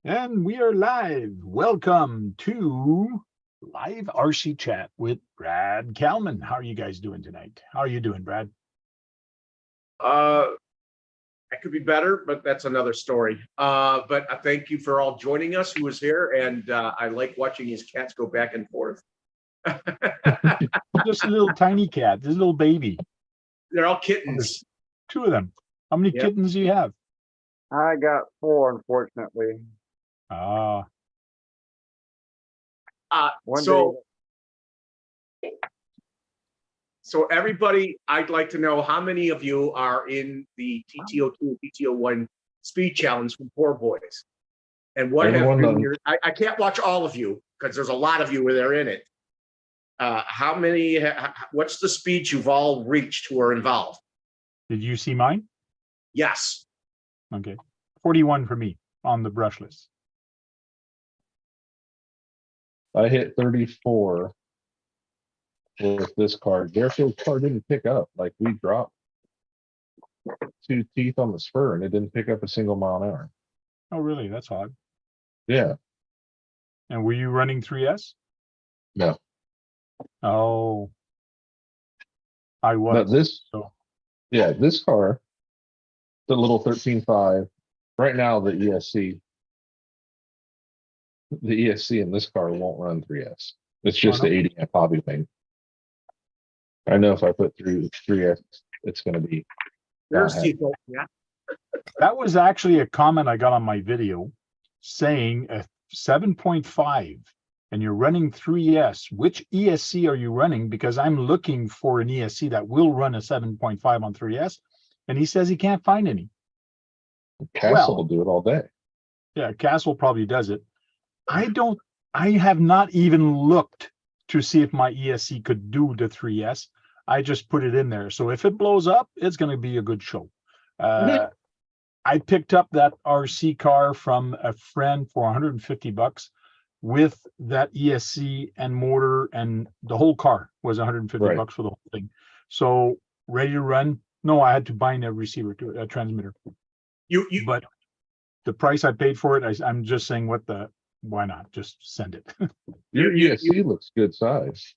And we are live. Welcome to live RC chat with Brad Kalman. How are you guys doing tonight? How are you doing, Brad? I could be better, but that's another story. But I thank you for all joining us who was here, and I like watching these cats go back and forth. Just a little tiny cat, this little baby. They're all kittens. Two of them. How many kittens do you have? I got 4, unfortunately. So everybody, I'd like to know how many of you are in the TTO2 and TTO1 speed challenge from Poor Boys, and what have been your? I can't watch all of you because there's a lot of you where they're in it. How many? What's the speed you've all reached who are involved? Did you see mine? Yes. Okay, 41 for me on the brushless. I hit 34 with this card. Garfield's card didn't pick up. Like, we dropped 2 teeth on the spur and it didn't pick up a single mile an hour. Oh, really? That's odd. Yeah. And were you running 3S? No. Oh, I was. But this, so. Yeah, this car, the little 13.5, right now the ESC in this car won't run 3S. It's just the 80 amp hobby thing. I know if I put through 3S, it's going to be. There's people. Yeah. That was actually a comment I got on my video saying a 7.5 and you're running 3S. Which ESC are you running? Because I'm looking for an ESC that will run a 7.5 on 3S. And he says he can't find any. Castle will do it all day. Yeah, Castle probably does it. I have not even looked to see if my ESC could do the 3S. I just put it in there. So if it blows up, it's going to be a good show. I picked up that RC car from a friend for 150 bucks with that ESC and motor, and the whole car was 150 bucks for the whole thing. So ready to run. No, I had to bind a receiver to it, a transmitter. But the price I paid for it, I'm just saying, why not just send it? Your ESC looks good size.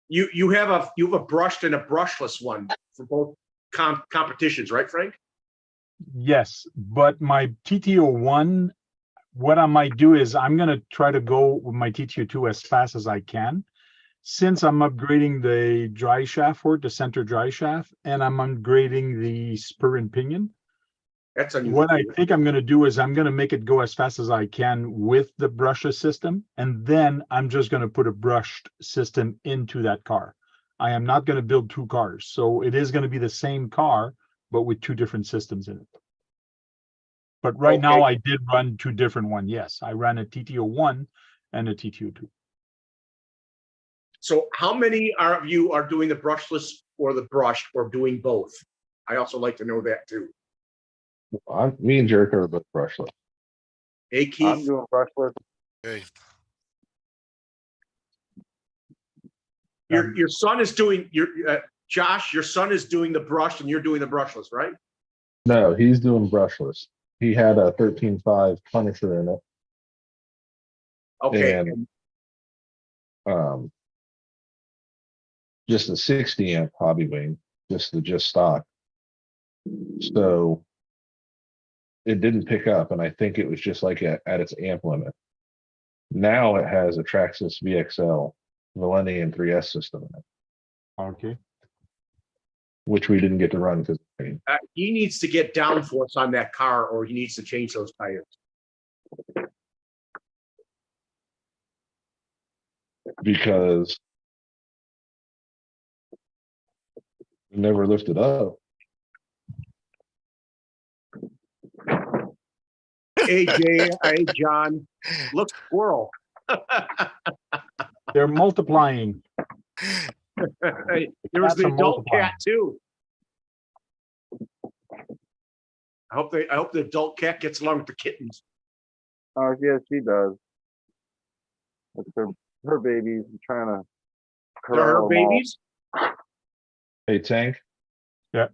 You have a brushed and a brushless one for both competitions, right, Frank? Yes, but my TTO1, what I might do is I'm going to try to go with my TTO2 as fast as I can, since I'm upgrading the dry shaft for it, the center dry shaft, and I'm upgrading the spur and pinion. That's unusual. What I think I'm going to do is I'm going to make it go as fast as I can with the brushless system, and then I'm just going to put a brushed system into that car. I am not going to build 2 cars, so it is going to be the same car, but with 2 different systems in it. But right now I did run 2 different ones. Yes, I ran a TTO1 and a TTO2. So how many of you are doing the brushless or the brushed, or doing both? I also like to know that too. Me and Jericho are both brushless. Hey, Keith. I'm doing brushless. Hey. Your son is doing Josh. Your son is doing the brushed, and you're doing the brushless, right? No, he's doing brushless. He had a 13.5 Punisher in it. Okay. And just a 60 amp hobby wing, just stock. So it didn't pick up, and I think it was just like at its amp limit. Now it has a Traxxas VXL Millennium 3S system in it. Okay. Which we didn't get to run because he needs to get downforce on that car, or he needs to change those tires. Because it never lifted up. Hey, Jay. Hey, John. Look, squirrel. They're multiplying. Hey, there was the adult cat too. I hope the adult cat gets along with the kittens. Oh, yes, she does. It's her babies. I'm trying to They're her babies. Hey, Tank. Yeah.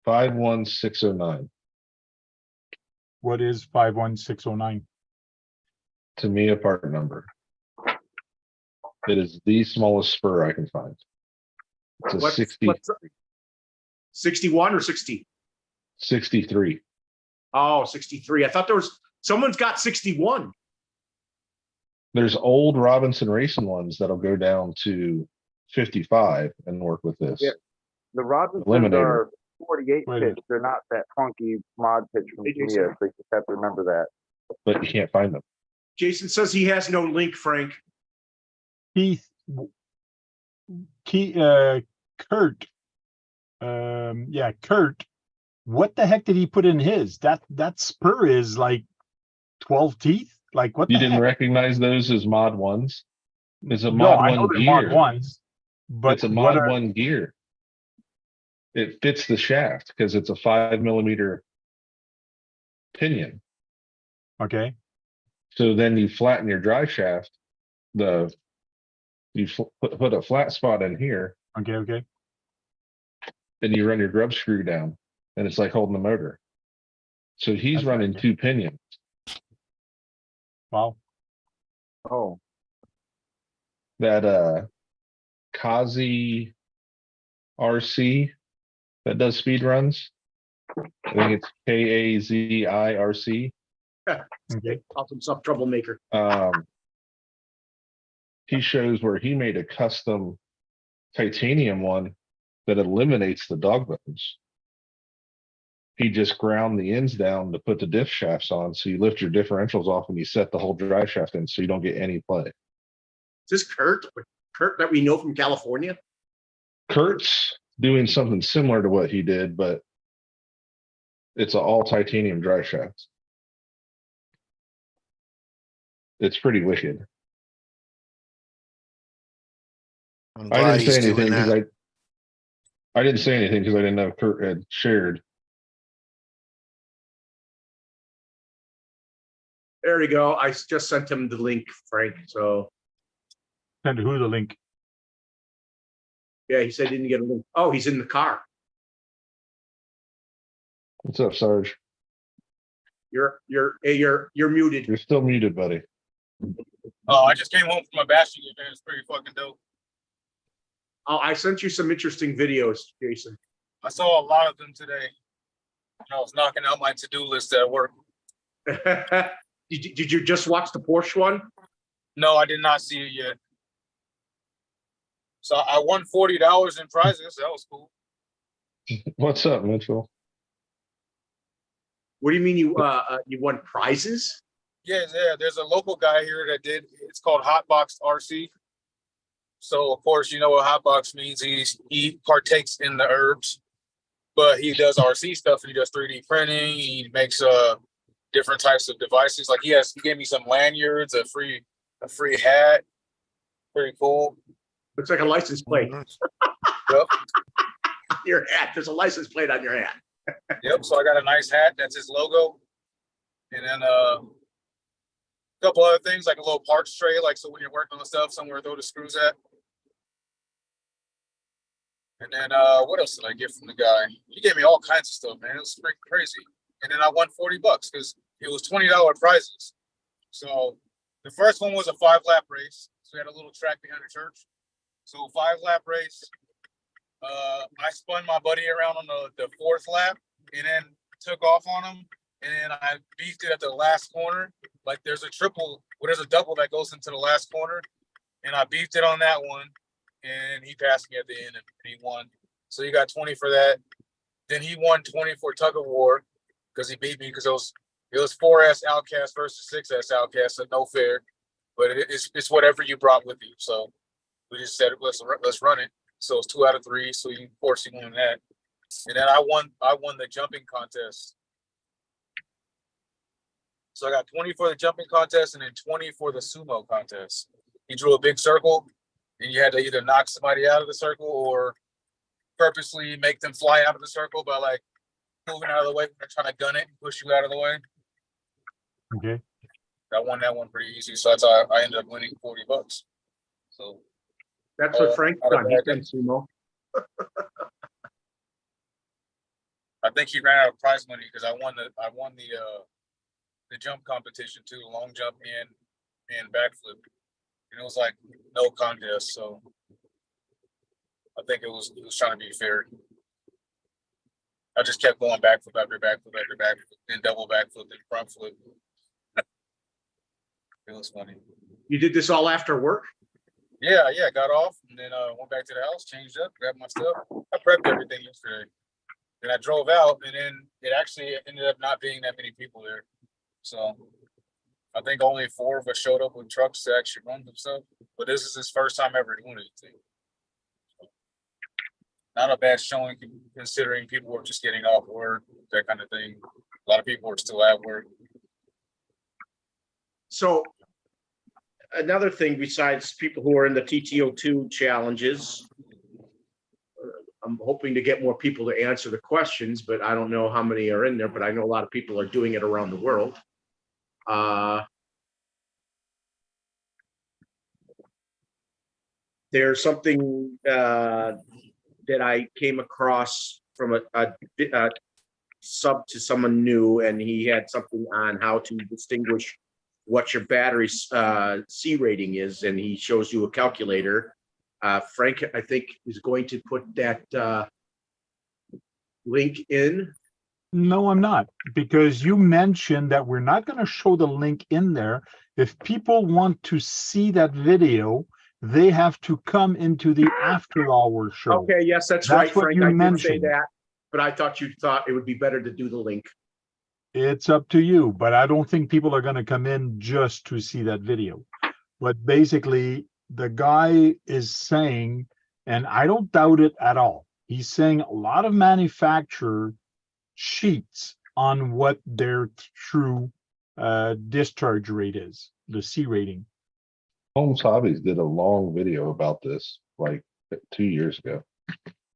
51609. What is 51609? To me, a part number. It is the smallest spur I can find. It's a What's 61 or 60? 63. Oh, 63. I thought there was someone's got 61. There's old Robinson racing ones that'll go down to 55 and work with this. Yeah. The Robinsons Eliminator. are 48 Wait a minute. pitch. They're not that funky mod pitch from Hey, Jason. Tamiya, so you just have to remember that. But you can't find them. Jason says he has no link, Frank. Keith, Kurt. Yeah, Kurt. What the heck did he put in his? That spur is like 12 teeth. Like what? You the didn't heck? recognize those as mod ones? It's a No, mod I know one they're mod gear. ones, but It's a what mod are, one gear. It fits the shaft because it's a 5mm pinion. okay? So then you flatten your drive shaft. You put a flat spot in here, Okay. then you run your grub screw down, and it's like holding the motor. So he's That's running right. 2 pinions. Wow. Oh, That Kazi RC that does speed runs. I think it's KAZIRC. Okay. Calls himself troublemaker. He shows where he made a custom titanium one that eliminates the dog bones. He just ground the ends down to put the diff shafts on. So you lift your differentials off and you set the whole drive shaft in so you don't get any play. Is this Kurt? Kurt that we know from California? Kurt's doing something similar to what he did, but it's an all titanium drive shaft. It's pretty wicked. I'm I glad didn't say he's doing anything because that. I didn't say anything because I didn't know Kurt had shared. There you go. I just sent him the link, Frank. So Send who the link? yeah, he said he didn't get a link. Oh, he's in the car. What's up, Sarge? You're muted. You're still muted, buddy. Oh, I just came home from my bashing event. It's pretty fucking dope. Oh, I sent you some interesting videos, Jason. I saw a lot of them today. I was knocking out my to-do list at work. Did you just watch the Porsche one? No, I did not see it yet. So I won $40 in prizes. That was cool. What's up, Mitchell? What do you mean you won prizes? Yeah. There's a local guy here that did. It's called Hotbox RC. So of course, you know what Hotbox means. He partakes in the herbs, but he does RC stuff. He does 3D printing. He makes different types of devices. Like he gave me some lanyards, a free hat. Pretty cool. Looks like a license plate. Yep. Your hat. There's a license plate on your hat. Yep. So I got a nice hat. That's his logo. And then a couple other things like a little parts tray, like so when you're working on stuff, somewhere to throw the screws at. And then what else did I get from the guy? He gave me all kinds of stuff, man. It was freaking crazy. And then I won $40 because it was $20 prizes. So the first one was a 5-lap race. So we had a little track behind the church. So 5-lap race. I spun my buddy around on the 4th lap and then took off on him. And then I beefed it at the last corner. Like there's a double that goes into the last corner. And I beefed it on that one. And he passed me at the end and he won. So he got 20 for that. Then he won 20 for tug of war because he beat me because it was 4S Outcast versus 6S Outcast, so no fair. But it's whatever you brought with you. So we just said let's run it. So it's 2 out of 3. So you force you win that. And then I won the jumping contest. So I got 20 for the jumping contest and then 20 for the sumo contest. He drew a big circle. And you had to either knock somebody out of the circle or purposely make them fly out of the circle by like moving out of the way when they're trying to gun it and push you out of the way. Okay. I won that one pretty easy. So that's how I ended up winning $40. So That's what Frank's done. He's done sumo. I think he ran out of prize money because I won the the jump competition too, long jump and backflip. And it was like no contest. So I think it was trying to be fair. I just kept going backflip after backflip after backflip, then double backflip, then front flip. It was funny. You did this all after work? Yeah, got off and then went back to the house, changed up, grabbed my stuff. I prepped everything yesterday. Then I drove out, and then it actually ended up not being that many people there. So I think only 4 of us showed up with trucks to actually run themselves. But this is his first time ever doing anything. Not a bad showing considering people were just getting off work, that kind of thing. A lot of people are still at work. So another thing besides people who are in the TTO2 challenges, I'm hoping to get more people to answer the questions, but I don't know how many are in there, but I know a lot of people are doing it around the world. There's something that I came across from a sub to someone new, and he had something on how to distinguish what your battery's C rating is, and he shows you a calculator. Frank, I think, is going to put that link in. No, I'm not, because you mentioned that we're not going to show the link in there. If people want to see that video, they have to come into the after hour show. Okay, yes, that's That's right, what Frank. you I did say mentioned. that, but I thought you thought it would be better to do the link. It's up to you, but I don't think people are going to come in just to see that video. But basically, the guy is saying, and I don't doubt it at all, he's saying a lot of manufacturer sheets on what their true discharge rate is, the C rating. Holmes Hobbies did a long video about this like 2 years ago.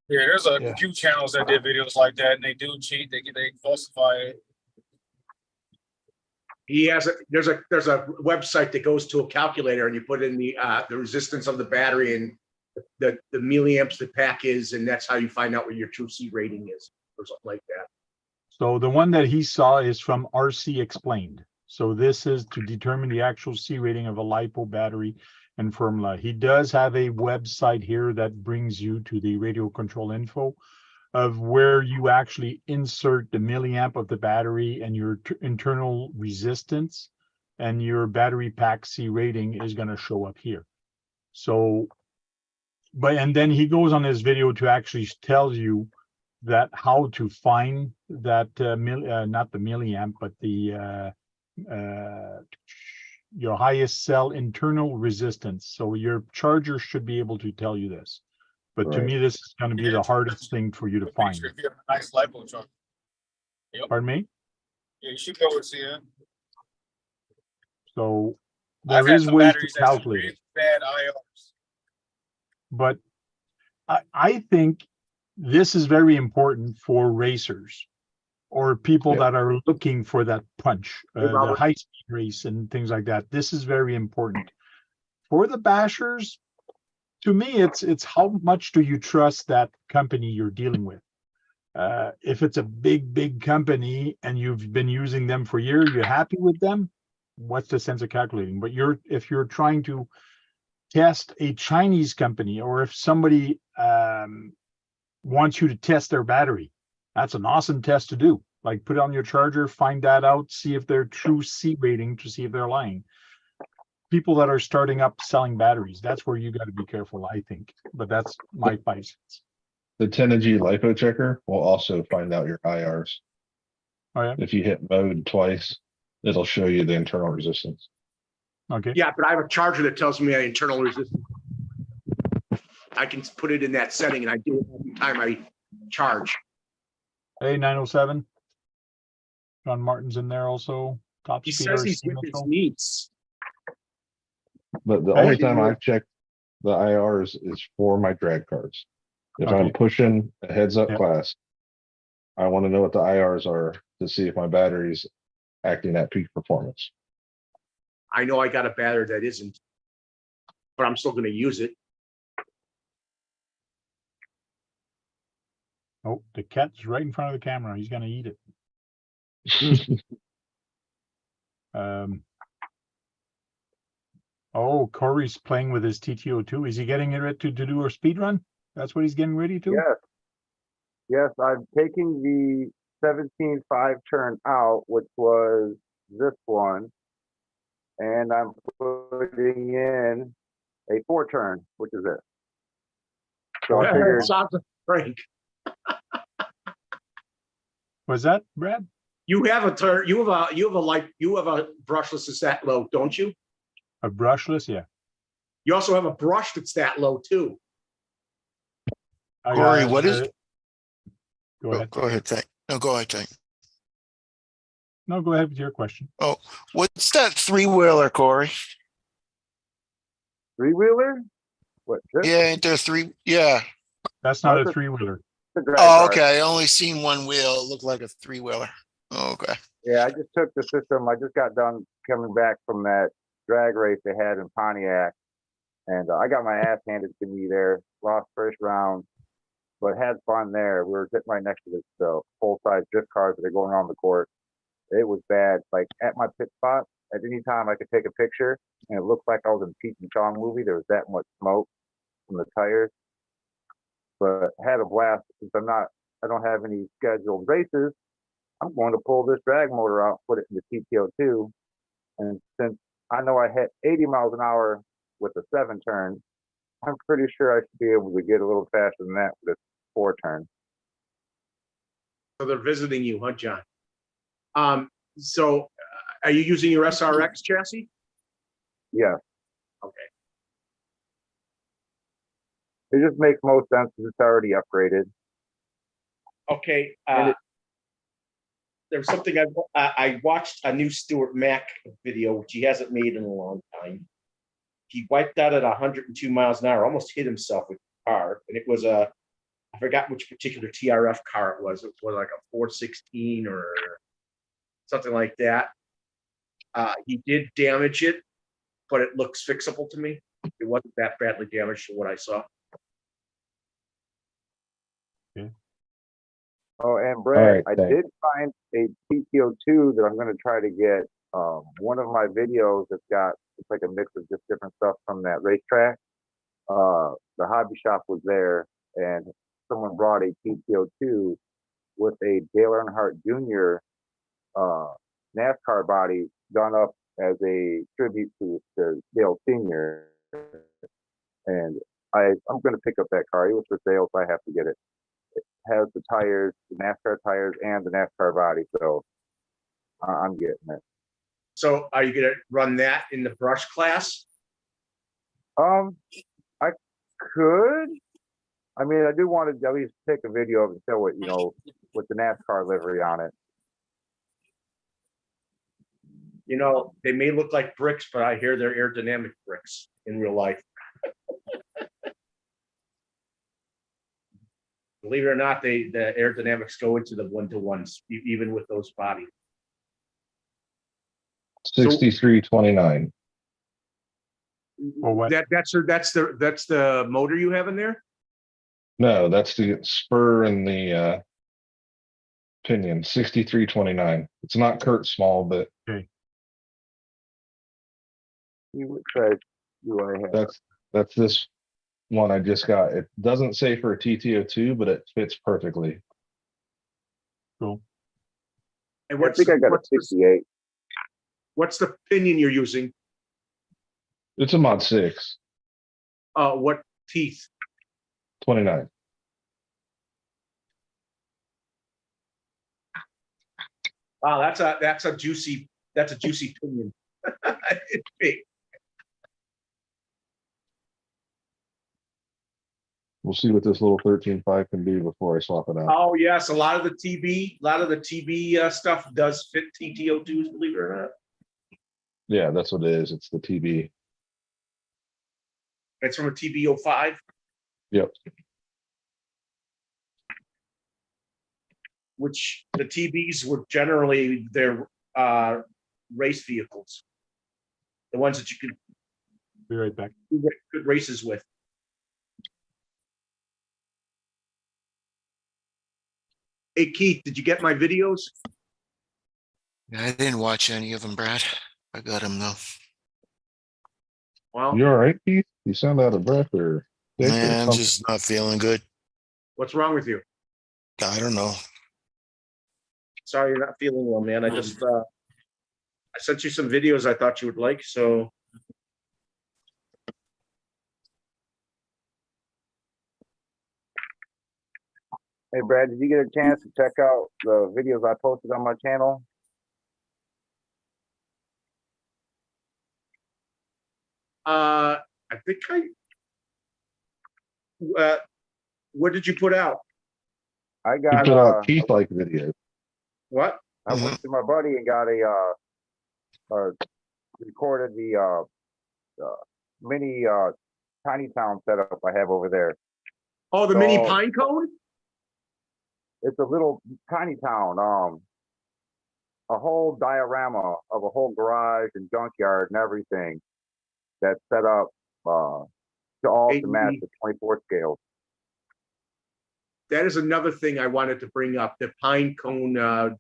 Yeah, there's a Yeah. few channels that did videos like that, and they do cheat. They falsify it. He has there's a website that goes to a calculator, and you put in the resistance of the battery and the milliamps the pack is, and that's how you find out what your true C rating is, or something like that. So the one that he saw is from RC Explained. So this is to determine the actual C rating of a LiPo battery and formula. He does have a website here that brings you to the radio control info of where you actually insert the milliamp of the battery and your internal resistance, and your battery pack C rating is going to show up here. So, and then he goes on his video to actually tell you that how to find that not the milliamp, but the your highest cell internal resistance. So your charger should be able to tell you this. But to Right. me, this is going to be the hardest thing for you to find. If you have a nice LiPo truck. Yep. Pardon me? Yeah, you should be able to see it. So I've there had is some ways to batteries that's calculate it. really bad IRs. But I think this is very important for racers or people Yeah. that are looking for that punch, the Robert. high speed race and things like that. This is very important. For the bashers, to me, it's how much do you trust that company you're dealing with? If it's a big company and you've been using them for years, you're happy with them, what's the sense of calculating? But if you're trying to test a Chinese company, or if somebody wants you to test their battery, that's an awesome test to do. Like put it on your charger, find that out, see if they're true C rating, to see if they're lying. People that are starting up selling batteries, that's where you got to be careful, I think. But that's my 5 cents. The 10G LiPo checker will also find out your IRs. Oh yeah. If you hit mode twice, it'll show you the internal resistance. Okay. Yeah, but I have a charger that tells me my internal resistance. I can put it in that setting, and I do it every time I charge. Hey, 907. John Martin's in there also. Top He speed says he's RC with his Metro. niece. But the Hey. only time I've checked the IRs is for my drag cars. If I'm Okay. pushing a heads up Yeah. class, I want to know what the IRs are to see if my battery's acting at peak performance. I know I got a battery that isn't, but I'm still going to use it. Oh, the cat's right in front of the camera. He's gonna eat it. Oh, Corey's playing with his TTO2. Is he getting it ready to do a speed run? That's what he's getting ready to? Yes. Yes, I'm taking the 17.5 turn out, which was this one, and I'm putting in a 4 turn, which is it. So I Okay. figured, Sounds like Frank. Was that Brad? You have a turn. You have a brushless that's that low, don't you? A brushless? Yeah. You also have a brush that's that low too. I Corey, got, what is? Go ahead. Go ahead, Tank. No, go ahead, Tank. No, go ahead with your question. Oh, what's that 3-wheeler, Corey? 3-wheeler? What? This? Yeah, ain't there 3? Yeah. That's not How's a it- 3-wheeler. The drag Oh, car. okay. I only seen one wheel. It looked like a 3-wheeler. Oh, okay. Yeah, I just took the system. I just got done coming back from that drag race they had in Pontiac, and I got my ass handed to me there. Lost first round, but had fun there. We were sitting right next to the full-size drift cars that are going on the court. It was bad. Like at my pit spot, at any time I could take a picture, and it looked like I was in a Cheech and Chong movie. There was that much smoke from the tires, but had a blast. Since I don't have any scheduled races. I'm going to pull this drag motor out, put it in the TTO2, and since I know I hit 80 miles an hour with a 7 turn, I'm pretty sure I should be able to get a little faster than that with a 4 turn. So they're visiting you, huh, John? So are you using your SRX chassis? Yeah, Okay. it just makes most sense because it's already upgraded. Okay. And There's something I watched a new Stuart Mack video, which he hasn't made in a long time. He wiped out at 102 miles an hour, almost hit himself with the car. And it was I forgot which particular TRF car it was. It was like a 416 or something like that. He did damage it, but it looks fixable to me. It wasn't that badly damaged from what I saw. Oh, and Brad, right, I thanks. did find a TTO2 that I'm going to try to get. One of my videos that's got, it's like a mix of just different stuff from that racetrack. The hobby shop was there, and someone brought a TTO2 with a Dale Earnhardt Jr. NASCAR body done up as a tribute to Dale Sr. And I'm going to pick up that car. It was for sale, so I have to get it. It has the tires, the NASCAR tires, and the NASCAR body, so I'm getting it. So are you going to run that in the brush class? I could. I mean, I do want to at least take a video of it and show it, with the NASCAR livery on it. They may look like bricks, but I hear they're aerodynamic bricks in real life. Believe it or not, the aerodynamics go into the 1-to-1s, even with those bodies. 6329. Or what? That's the motor you have in there. No, that's the spur and the pinion. 6329. It's not Kurt Small, but Which size do I have? that's this one I just got. It doesn't say for a TTO2, but it fits perfectly. Cool. And I think I got a 68. What's the pinion you're using? It's a Mod 6, What teeth? 29. Wow, that's a juicy pinion. It's big. We'll see what this little 13.5 can do before I swap it out. Oh yes, a lot of the TB stuff does fit TTO2s, believe it or not. Yeah, that's what it is. It's the TB. It's from a TB05. Yep. Which the TBs were generally their race vehicles, the ones that you could Be right back. do good races with. Hey Keith, did you get my videos? I didn't watch any of them, Brad. I got him though. Well, You all right, Keith? You sound out of breath or sick or Man, I'm something. just not feeling good. what's wrong with you? I don't know. Sorry you're not feeling well, man. I sent you some videos I thought you would like, so. Hey, Brad, did you get a chance to check out the videos I posted on my channel? I think what did you put out? I You got put out Keith like video. What? I went to my buddy and got recorded the mini tiny town setup I have over there. Oh, the mini So- pine cone? It's a little tiny town, a whole diorama of a whole garage and junkyard and everything that's set up to all to match the 24 scale. That is another thing I wanted to bring up. The pine cone, the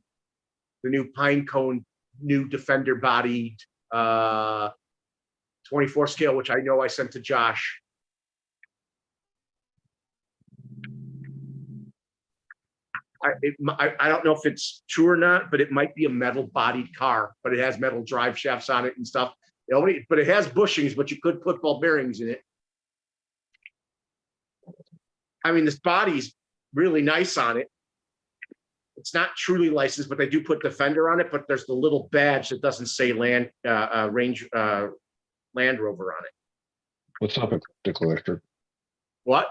new pine cone, new Defender bodied 24 scale, which I know I sent to Josh. I don't know if it's true or not, but it might be a metal bodied car, but it has metal drive shafts on it and stuff. But it has bushings, but you could put ball bearings in it. I mean, this body's really nice on it. It's not truly licensed, but they do put Defender on it. But there's the little badge that doesn't say Land Rover on it. What's up, Eclectic Electric? What?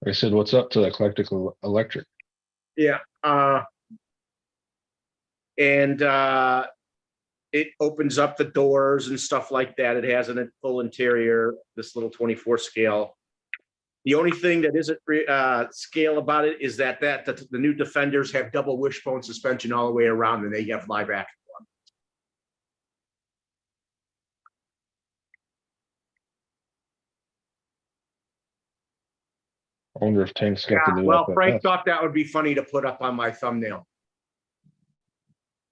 I said, what's up to Eclectic Electric? Yeah. It opens up the doors and stuff like that. It has a full interior, this little 24 scale. The only thing that isn't scale about it is that the new Defenders have double wishbone suspension all the way around, and they have live action. I wonder if Tank's got the new Well, FMS. Frank thought that would be funny to put up on my thumbnail.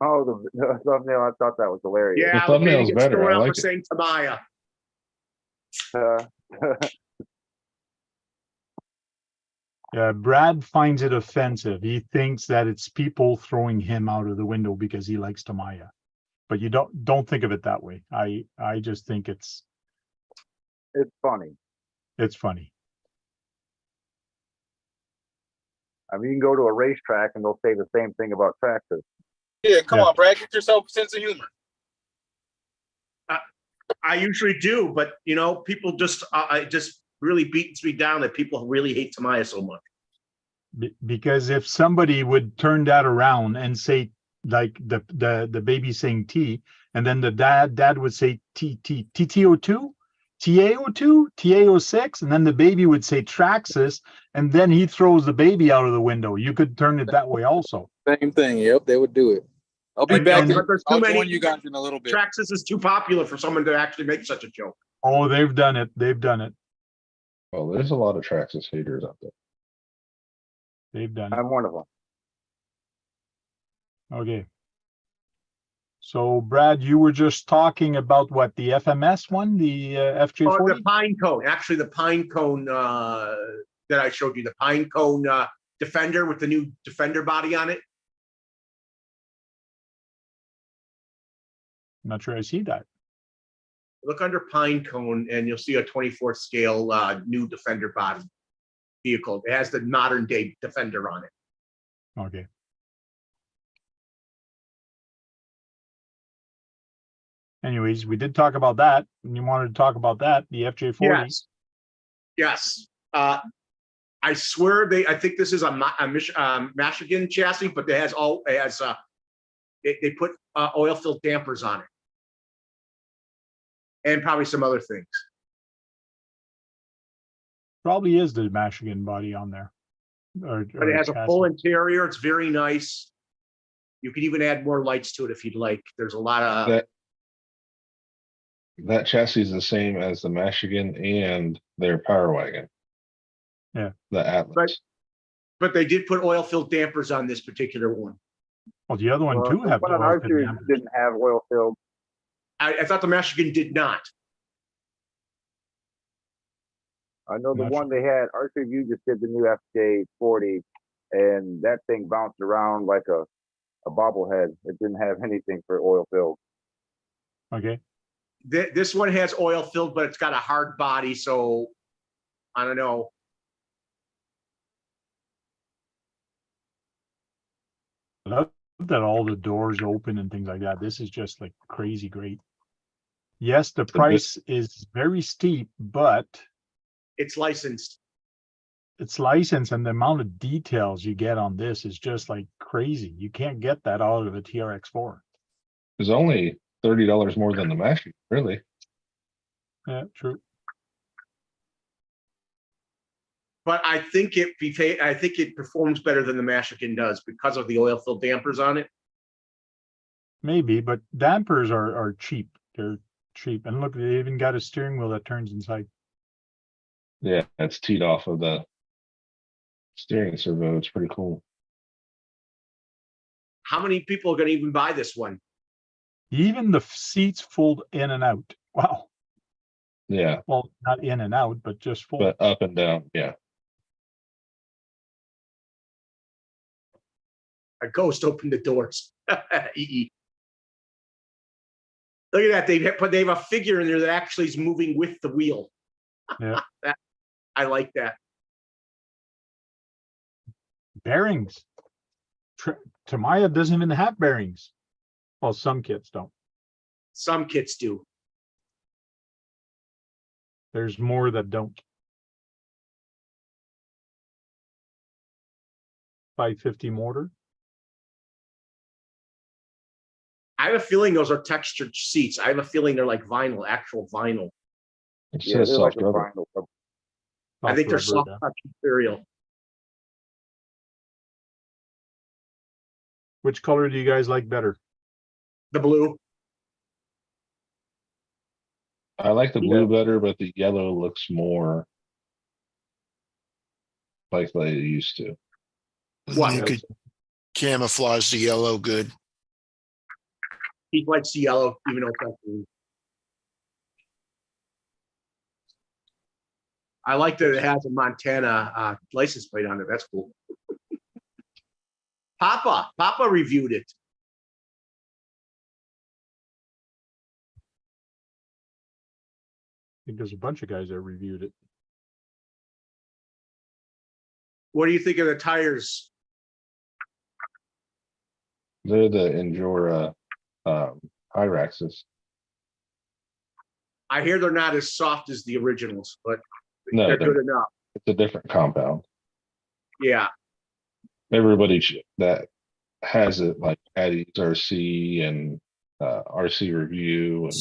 Oh, the thumbnail, I thought that was hilarious. Yeah, The thumbnail's gets better. thrown I out like for it. saying Tamaya. Yeah, Brad finds it offensive. He thinks that it's people throwing him out of the window because he likes Tamaya. But you don't think of it that way. I just think it's funny. It's funny. I mean, you can go to a racetrack and they'll say the same thing about tractors. Yeah, come Yeah. on, Brad, get yourself a sense of humor. I usually do, but people just it just really beats me down that people really hate Tamaya so much. Because if somebody would turn that around and say, like the baby saying T, and then the dad would say TTO2, TAO2, TAO6, and then the baby would say Traxxas, and then he throws the baby out of the window. You could turn it that way also. Same thing. Yep, they would do it. I'll be back. and- But there's too I'll many. join you guys in a little bit. Traxxas is too popular for someone to actually make such a joke. Oh, they've done it. They've done it. Well, there's a lot of Traxxas haters out there. They've done it. I'm one of them. Okay. So Brad, you were just talking about what, the FMS one, the Oh, FJ40? the pine cone. Actually, the pine cone that I showed you, the pine cone Defender with the new Defender body on it. I'm not sure I see that. Look under pine cone and you'll see a 24 scale new Defender body vehicle. It has the modern day Defender on it. Okay. Anyways, we did talk about that, and you wanted to talk about that, the FJ40. Yes. Yes. I swear I think this is a Michigan chassis, but they put oil filled dampers on it. And probably some other things. Probably is the Michigan body on there. But it has a full interior. It's very nice. You could even add more lights to it if you'd like. There's a lot of That chassis is the same as the Michigan and their Power Wagon. Yeah. The Atlas. but they did put oil filled dampers on this particular one. Well, the other one too The have one the on oil our filled series dampers. didn't have oil filled. I thought the Michigan did not. I know the Not one they had, Archer View just did the new FJ40, and that thing bounced around like a bobblehead. It didn't have anything for oil filled. Okay. This one has oil filled, but it's got a hard body, so I don't know. I love that all the doors open and things like that. This is just like crazy great. Yes, the price is very steep, but It's licensed. it's licensed and the amount of details you get on this is just like crazy. You can't get that out of a TRX4. It's only $30 more than the Master, really. Yeah, true. But I think I think it performs better than the Michigan does because of the oil-filled dampers on it. Maybe, but dampers are cheap. They're cheap. And look, they even got a steering wheel that turns inside. Yeah, it's teed off of the steering servo. It's pretty cool. How many people are going to even buy this one? Even the seats fold in and out. Wow. Yeah, Well, not in and out, but just fold. but up and down. Yeah. A ghost opened the doors. EE. Look at that. They have a figure in there that actually is moving with the wheel. Yeah. I like that. Bearings. Tamiya doesn't even have bearings. Well, some kits don't. Some kits do. There's more that don't. 550 motor. I have a feeling those are textured seats. I have a feeling they're like vinyl, actual vinyl. It Yeah, says they're like soft a rubber. vinyl. I think they're Rubber, soft yeah. touch material. Which color do you guys like better? The blue. I like the blue better, but the yellow looks more like they used to. What? You could camouflage the yellow good. He likes the yellow, even though it's not blue. I like that it has a Montana license plate on it. That's cool. Papa reviewed it. I think there's a bunch of guys that reviewed it. What do you think of the tires? They're the Endura Hyraxes. I hear they're not as soft as the originals, but No, they're good enough. it's a different compound. Yeah. Everybody that has it, like Addie's RC and RC Review, and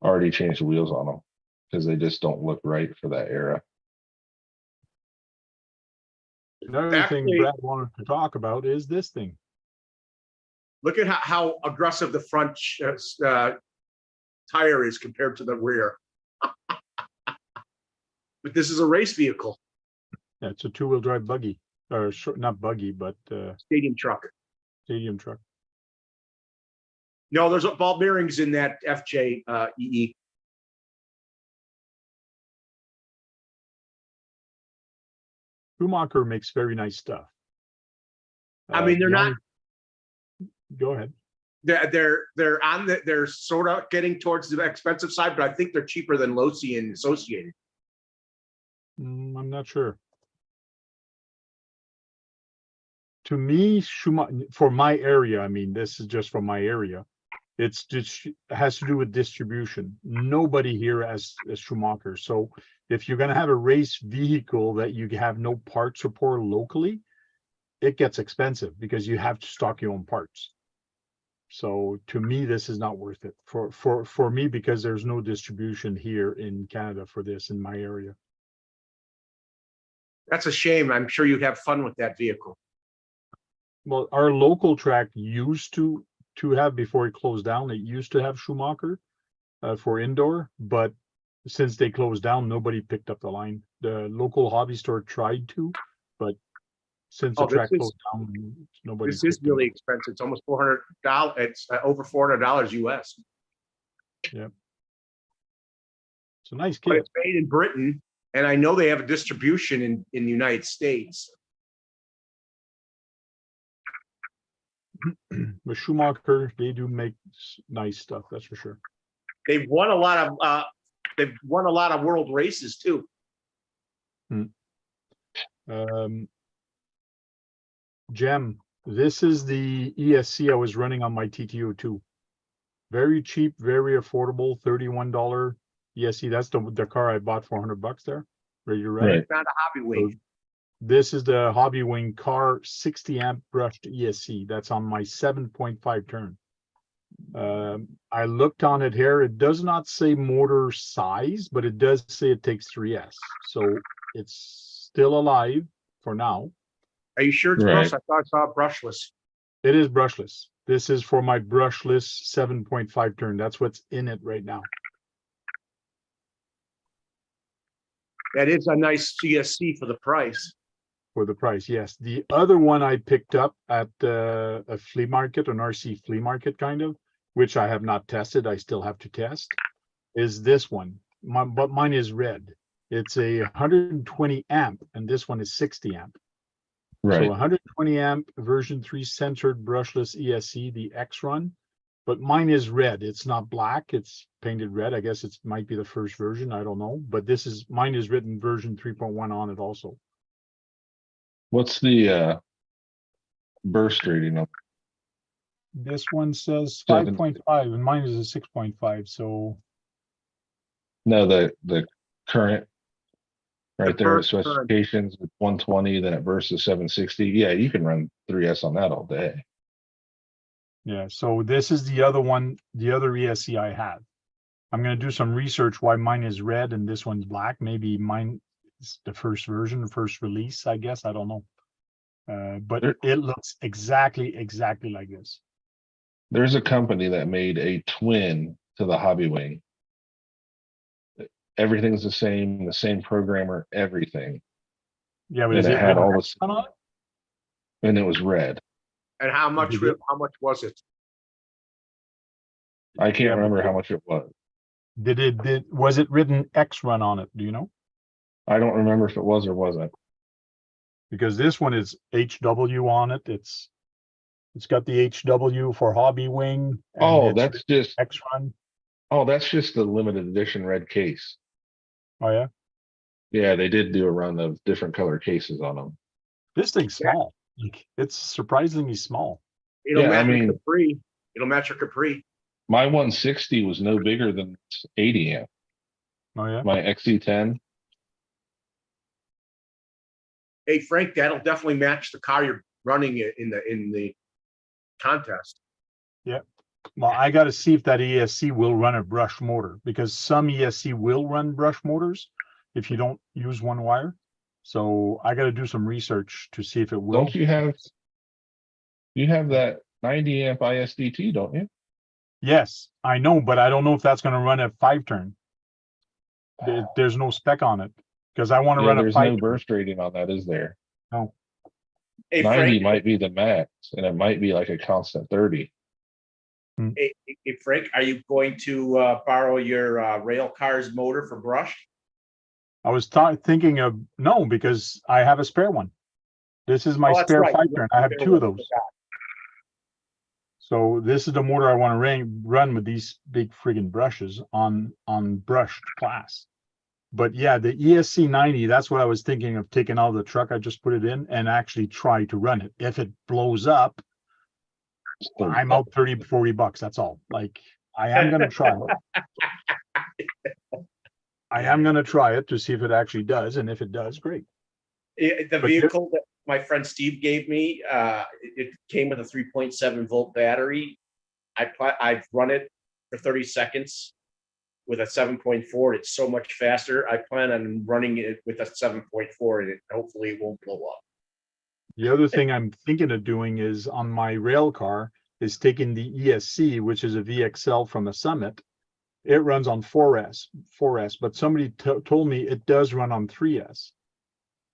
already changed the wheels on them because they just don't look right for that era. Another thing Actually- Brad wanted to talk about is this thing. Look at how aggressive the front tire is compared to the rear. But this is a race vehicle, Yeah, it's a two-wheel drive buggy, or not buggy, but stadium truck. stadium truck. No, there's ball bearings in that FJ EE. Schumacher makes very nice stuff. I mean, they're the not. only- Go ahead. They're sort of getting towards the expensive side, but I think they're cheaper than Losi and Associated. I'm not sure. To me, Schumacher, for my area, I mean, this is just from my area. It's just has to do with distribution. Nobody here has a Schumacher. So if you're going to have a race vehicle that you have no parts support locally, it gets expensive because you have to stock your own parts. So to me, this is not worth it for me because there's no distribution here in Canada for this in my area. That's a shame. I'm sure you'd have fun with that vehicle. Well, our local track used to have, before it closed down, it used to have Schumacher for indoor, but since they closed down, nobody picked up the line. The local hobby store tried to, but since the track closed down, nobody. This is really expensive. It's almost $400. It's over $400 US. It's a nice But kit. it's made in Britain, and I know they have a distribution in the United States. With Schumacher, they do make nice stuff, that's for sure. They've won a lot of world races too. Gem, this is the ESC I was running on my TTO2. Very cheap, very affordable, $31 ESC. That's the car I bought for $100 there. Ready to run. Right. It's not a hobby wing. This is the Hobby Wing car 60 amp brushed ESC. That's on my 7.5 turn. I looked on it here. It does not say motor size, but it does say it takes 3S. So it's still alive for now. Are you sure it's Right. brushed? I thought I saw it brushless. It is brushless. This is for my brushless 7.5 turn. That's what's in it right now. That is a nice CSC for the price. For the price, yes. The other one I picked up at a flea market, an RC flea market kind of, which I have not tested, I still have to test, is this one. But mine is red. It's a 120 amp, and this one is 60 amp. So Right. 120 amp version 3 centered brushless ESC, the X Run, but mine is red. It's not black. It's painted red. I guess it might be the first version. I don't know. But mine is written version 3.1 on it also. What's the burst rating of This one says Seven. 5.5 and mine is a 6.5. So no the current right The there burst current. specifications with 120, then it versus 760. Yeah, you can run 3S on that all day. yeah, so this is the other one, the other ESC I have. I'm going to do some research why mine is red and this one's black. Maybe mine is the first version, the first release, I guess. I don't know. But There- it looks exactly like this. There's a company that made a twin to the Hobby Wing. Everything's the same programmer, everything. Yeah, but And is it it had red all this, on it? and it was red. And how much Did it? was it? I can't Yeah, but remember how much it was. Was it written X Run on it? Do you know? I don't remember if it was or wasn't. Because this one is HW on it. It's got the HW for Hobby Wing. And Oh, it's that's just X Run. the limited edition red case. Oh yeah, Yeah, they did do a run of different color cases on them. this thing's small. Like, it's surprisingly small. It'll Yeah, I match your mean- Capri. It'll match your Capri. My 160 was no bigger than 80 amp. Oh yeah. My XC10. Hey Frank, that'll definitely match the car you're running it in the contest. Well, I got to see if that ESC will run a brush motor, because some ESC will run brush motors if you don't use one wire. So I got to do some research to see if it will. Don't you have that 90 amp ISDT, don't you? Yes, I know, but I don't know if that's going to run a 5-turn. There's no spec on it because I want to Yeah, run a there's 5. no burst rating on that, is there? No. Hey 90 Frank, might be the max, and it might be like a constant 30. hey, Frank, are you going to borrow your rail car's motor for brush? I was thinking of no, because I have a spare one. This is my Oh, that's spare right. 5-turn. I have 2 of those. So this is the motor I want to run with these big friggin' brushes on brushed class. But yeah, the ESC 90, that's what I was thinking of taking out of the truck. I just put it in and actually try to run it. If it blows up, I'm out 30, 40 bucks. That's all. Like, I am going to try it. I am going to try it to see if it actually does. And if it does, great. The But vehicle that my friend Steve gave me, it came with a 3.7 volt battery. I've run it for 30 seconds with a 7.4. It's so much faster. I plan on running it with a 7.4 and hopefully it won't blow up. The other thing I'm thinking of doing is on my rail car is taking the ESC, which is a VXL from a Summit. It runs on 4S, but somebody told me it does run on 3S.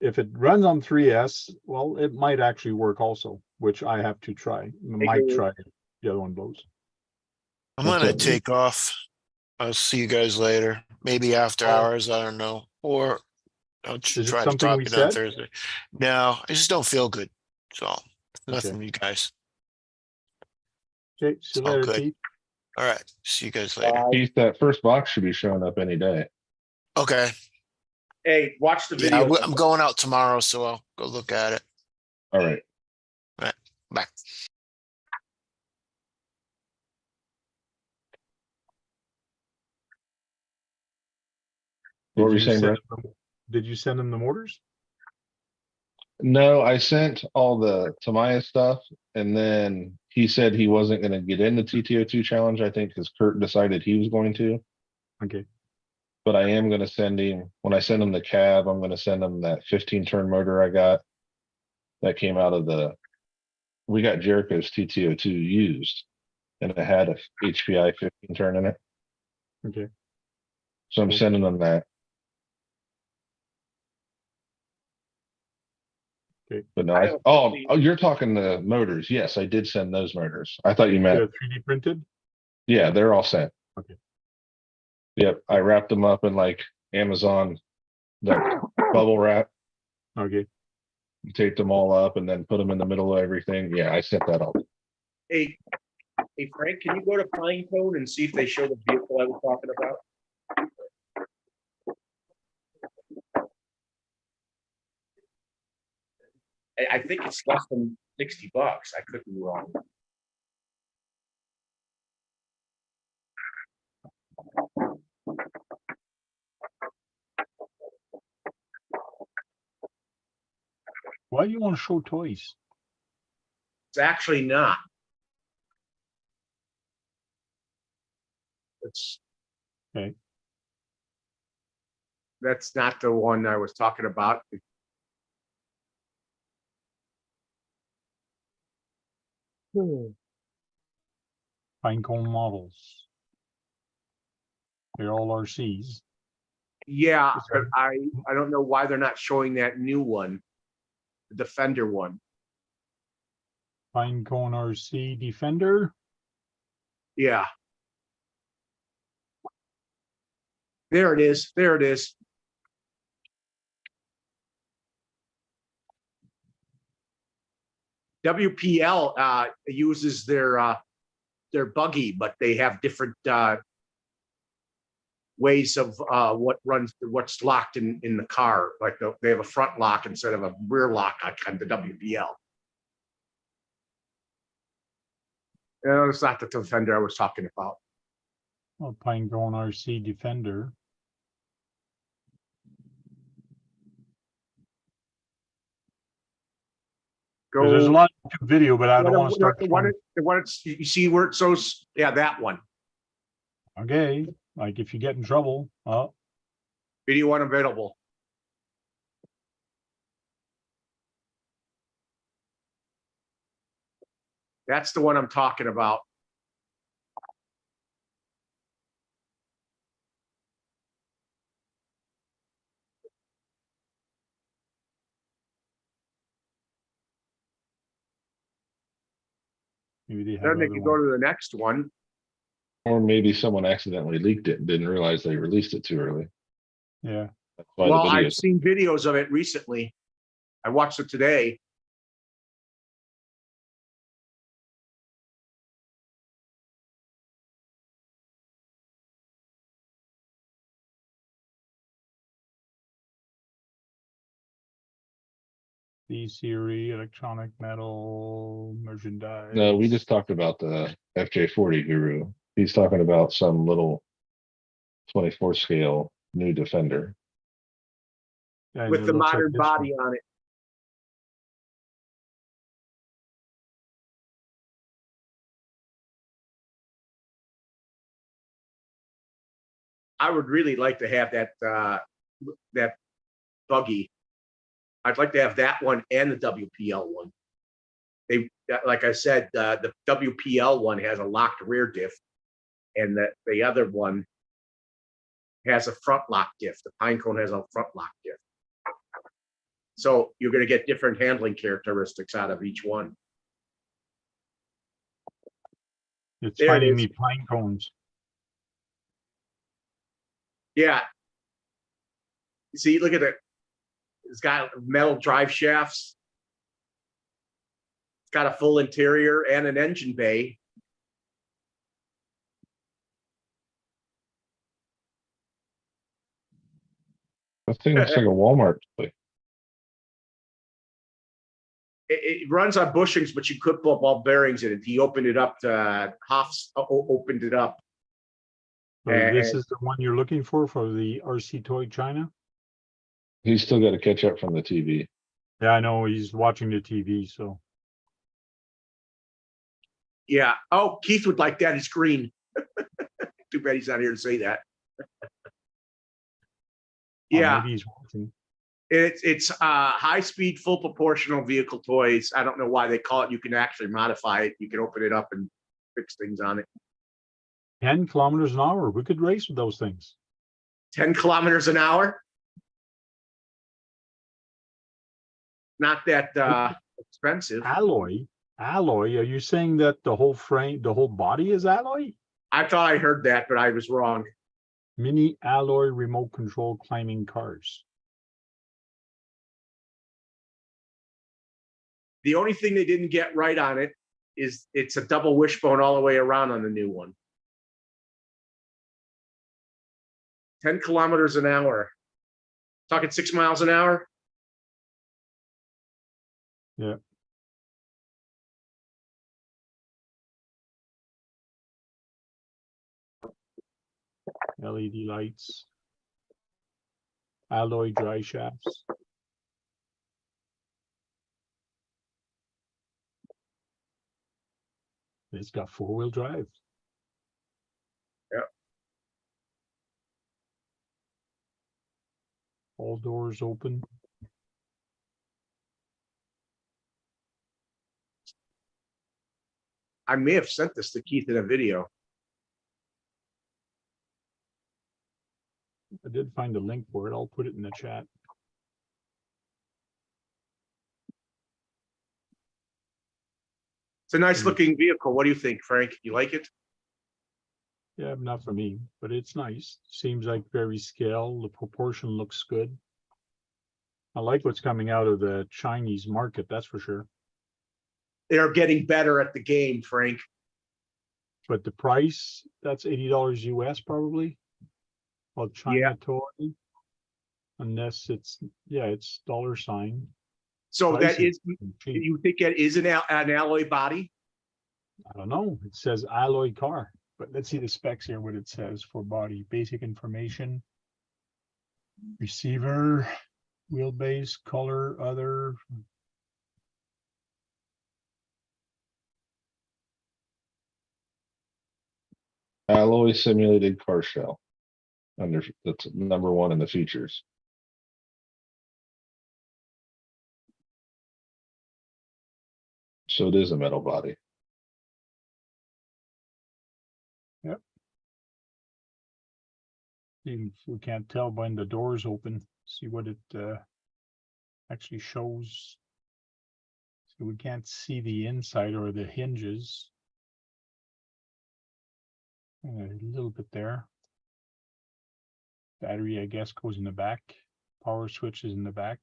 If it runs on 3S, well, it might actually work also, which I have to try. Might try it. The other one blows. I'm What's gonna up, dude? take off I'll see you guys later. Maybe after Oh. hours. I don't know. Or I'll Is it try to something drop we in on said? Thursday. No, I just don't feel good. So nothing Okay. from you guys. Okay, see you All later, good. Keith. All right. See you guys later. Keith, that first box should be showing up any day. Okay. Hey, watch the Yeah, video. I'm going out tomorrow, so I'll go look at it. All right. Bye. What were you Did saying, send Brett? Did you send him the mortars? No, I sent all the Tamaya stuff, and then he said he wasn't going to get in the TTO2 challenge. I think because Kurt decided he was going to. Okay. But I am going to send him when I send him the cab. I'm going to send him that 15 turn motor I got that came out of the. We got Jericho's TTO2 used, and it had a HPI 15 turn in it. Okay. So I'm Cool. sending them that. Okay. But no, I I, don't oh, think oh, you're talking the motors. Yes, I did send those motors. I thought you meant, They're 3D printed? yeah, they're all sent. Okay. Yep, I wrapped them up in like Amazon, that bubble wrap, Okay. taped them all up, and then put them in the middle of everything. Yeah, I sent that all. Hey, Frank, can you go to Pinecone and see if they show the vehicle I was talking about? I think it's less than $60. I could be wrong. Why do you want to show toys? It's actually not. It's Okay. That's not the one I was talking about. Pinecone models. They're all RCs. Yeah, Sorry. but I don't know why they're not showing that new one, the Defender one. Pinecone RC Defender. Yeah. There it is. There it is. WPL uses their buggy, but they have different ways of what's locked in the car. Like they have a front lock instead of a rear lock on the WPL. No, it's not the Defender I was talking about. Oh, Pinecone RC Defender. There's a lot of video, but I don't want to start. The one it's, you see where it shows, yeah, that one. Okay, like if you get in trouble, oh, Video unavailable. That's the one I'm talking about. maybe they have Then they other can go ones. to the next one. Or maybe someone accidentally leaked it and didn't realize they released it too early. Yeah. That's why Well, the I've videos. seen videos of it recently. I watched it today. D series, electronic metal, merchandise. No, we just talked about the FJ40 guru. He's talking about some little 24 scale new Defender. Yeah, With it the looks like modern this body one. on it. I would really like to have that buggy. I'd like to have that one and the WPL one. Like I said, the WPL one has a locked rear diff, and the other one has a front lock diff. The Pinecone has a front lock diff. So you're going to get different handling characteristics out of each one. It's There it finding is. me pine cones. Yeah. See, look at it. It's got metal drive shafts. It's got a full interior and an engine bay. That thing looks like a Walmart display. It runs on bushings, but you could put ball bearings in it. He opened it up to Hoffs opened it up. So this is the one you're looking for the RC Toy China? He's still got to catch up from the TV. Yeah, I know, he's watching the TV, so. Yeah. Oh, Keith would like that. It's green. Too bad he's not here to say that. Yeah. Maybe he's watching. It's high speed, full proportional vehicle toys. I don't know why they call it. You can actually modify it. You can open it up and fix things on it. 10 kilometers an hour. We could race with those things. 10 kilometers an hour. Not that expensive. Alloy. Are you saying that the whole frame, the whole body is alloy? I thought I heard that, but I was wrong. Mini alloy remote control climbing cars. The only thing they didn't get right on it is it's a double wishbone all the way around on the new one. 10 kilometers an hour. Talking 6 miles an hour. Yeah. LED lights. Alloy dry shafts. It's got 4-wheel drive. Yeah. All doors open. I may have sent this to Keith in a video. I did find a link for it. I'll put it in the chat. It's a nice looking vehicle. What do you think, Frank? You like it? Yeah, not for me, but it's nice. Seems like very scale. The proportion looks good. I like what's coming out of the Chinese market, that's for sure. They're getting better at the game, Frank. But the price, that's $80 US probably. Well, China toy. Unless it's, yeah, it's $sign. So Price that is, cheap. you think that is an alloy body? I don't know. It says alloy car, but let's see the specs here, what it says for body. Basic information. Receiver, wheelbase, color, other. Alloy simulated car shell. That's number 1 in the features. So it is a metal body. Yep. Even if we can't tell when the doors open, see what it actually shows. So we can't see the inside or the hinges. A little bit there. Battery, I guess, goes in the back. Power switch is in the back.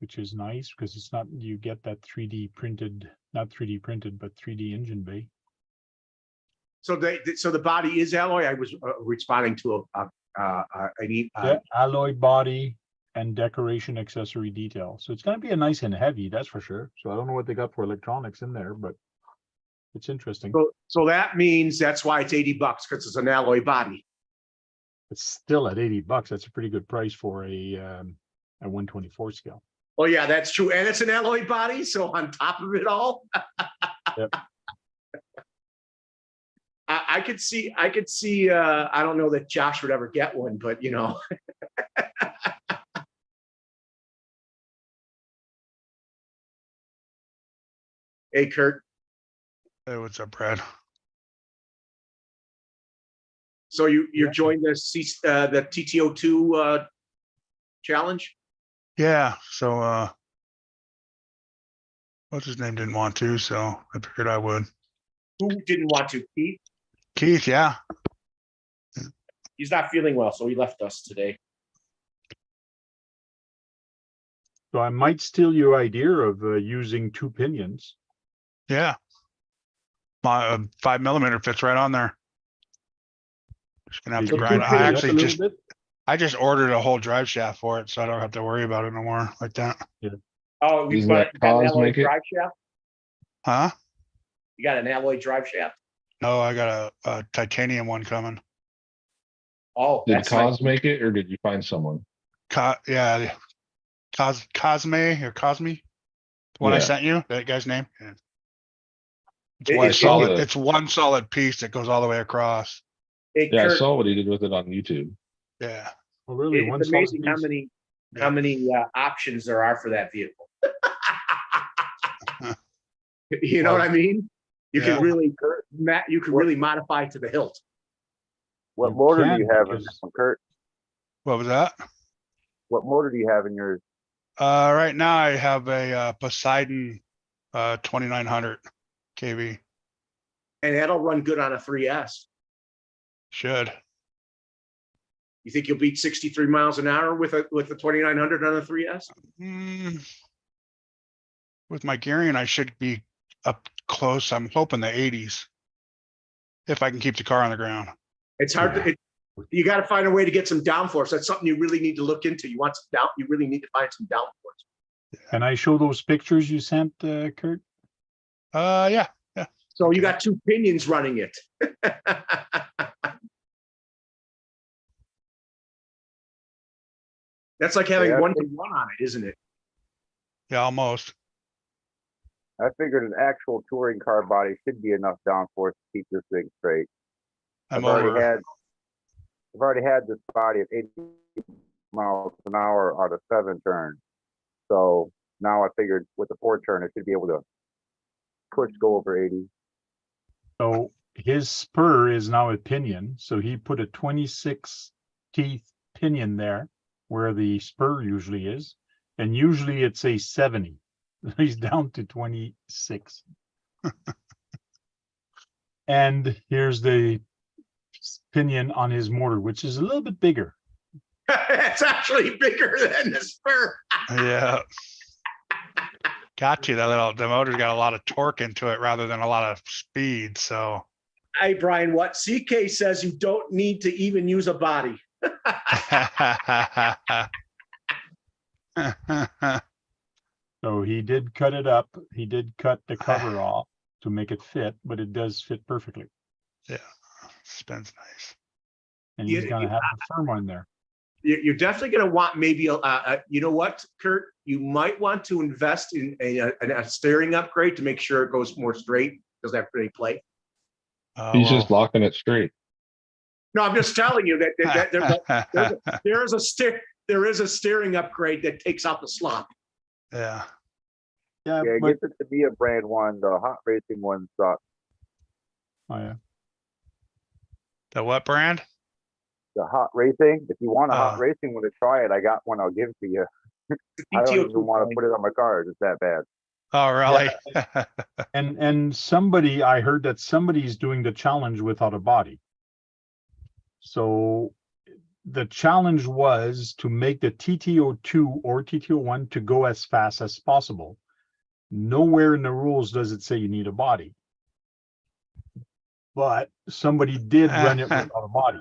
Which is nice because it's not, you get that 3D printed, not 3D printed, but 3D engine bay. So the body is alloy. I was responding to Yeah, alloy body and decoration accessory detail. So it's going to be a nice and heavy, that's for sure. So I don't know what they got for electronics in there, but it's interesting. So that means that's why it's $80 because it's an alloy body. It's still at $80. That's a pretty good price for a 124 scale. Oh yeah, that's true. And it's an alloy body. So on top of it all, Yep. I could see, I don't know that Josh would ever get one, but you know. Hey, Kurt. Hey, what's up, Brad? So you joined the TTO2 challenge? Yeah, so what's his name didn't want to, so I figured I would. Who didn't want to? Keith? Keith, yeah. He's not feeling well, so he left us today. So I might steal your idea of using 2 pinions. Yeah. My 5mm fits right on there. Just gonna have Did to you grind. tweak I it up a actually little just bit? I just ordered a whole drive shaft for it, so I don't have to worry about it no more like that. Oh, you Doesn't got that an cause alloy make it? drive shaft? Huh? You got an alloy drive shaft? No, I got a titanium one coming. Oh, Did that's Cause nice. make it or did you find someone? Yeah, Cosme or Cosme, the one I Yeah. sent you, that guy's name. Yeah. It's It- one it- solid. it- It's one solid piece that goes all the way across. Hey, Yeah, I Kurt, saw what he did with it on YouTube. Yeah. Oh, really? it's One solid amazing how piece? many options there are for that vehicle. You know what I mean? You Yeah. can really, you can really modify to the hilt. What You motor do can, you have in because- that one, Kurt? What was that? What motor do you have in yours? Right now I have a Poseidon 2900 kV. And that'll run good on a 3S. Should. You think you'll beat 63 miles an hour with a 2900 on a 3S? With my gearing, I should be up close. I'm hoping the 80s. If I can keep the car on the ground. It's hard to. You got to find a way to get some downforce. That's something you really need to look into. You want some down. You really need to find some downforce. Can I show those pictures you sent, Kurt? Yeah. So you got 2 pinions running it. That's like having Yeah, 1-to-1 on it, isn't it? Yeah, almost. I figured an actual touring car body should be enough downforce to keep this thing straight. I'm I've over. already had this body at 80 miles an hour out of 7 turns. So now I figured with the 4 turn, it should be able to go over 80. So his spur is now a pinion, so he put a 26 teeth pinion there where the spur usually is, and usually it's a 70. He's down to 26. And here's the pinion on his motor, which is a little bit bigger. It's actually bigger than the spur. Yeah. Got you. The motor's got a lot of torque into it rather than a lot of speed. So. Hey, Brian, what CK says you don't need to even use a body. So he did cut it up. He did cut the cover off to make it fit, but it does fit perfectly. Yeah. Spins nice. And he's Yeah, gonna have the firm one there. You're definitely going to want maybe you know what, Kurt, you might want to invest in a steering upgrade to make sure it goes more straight. Doesn't have any play. He's just locking it straight. No, I'm just telling you that there is a steering upgrade that takes out the slop. Yeah. Yeah, Yeah, but get the Tamiya brand one. The hot racing one sucks. oh, yeah. The what brand? The hot racing. If you want a hot Oh. racing one to try it, I got one. I'll give it to you. I don't even want to put it on my cars. It's that bad. Oh, really? And somebody, I heard that somebody's doing the challenge without a body. So the challenge was to make the TTO2 or TTO1 to go as fast as possible. Nowhere in the rules does it say you need a body. But somebody did run it without a body.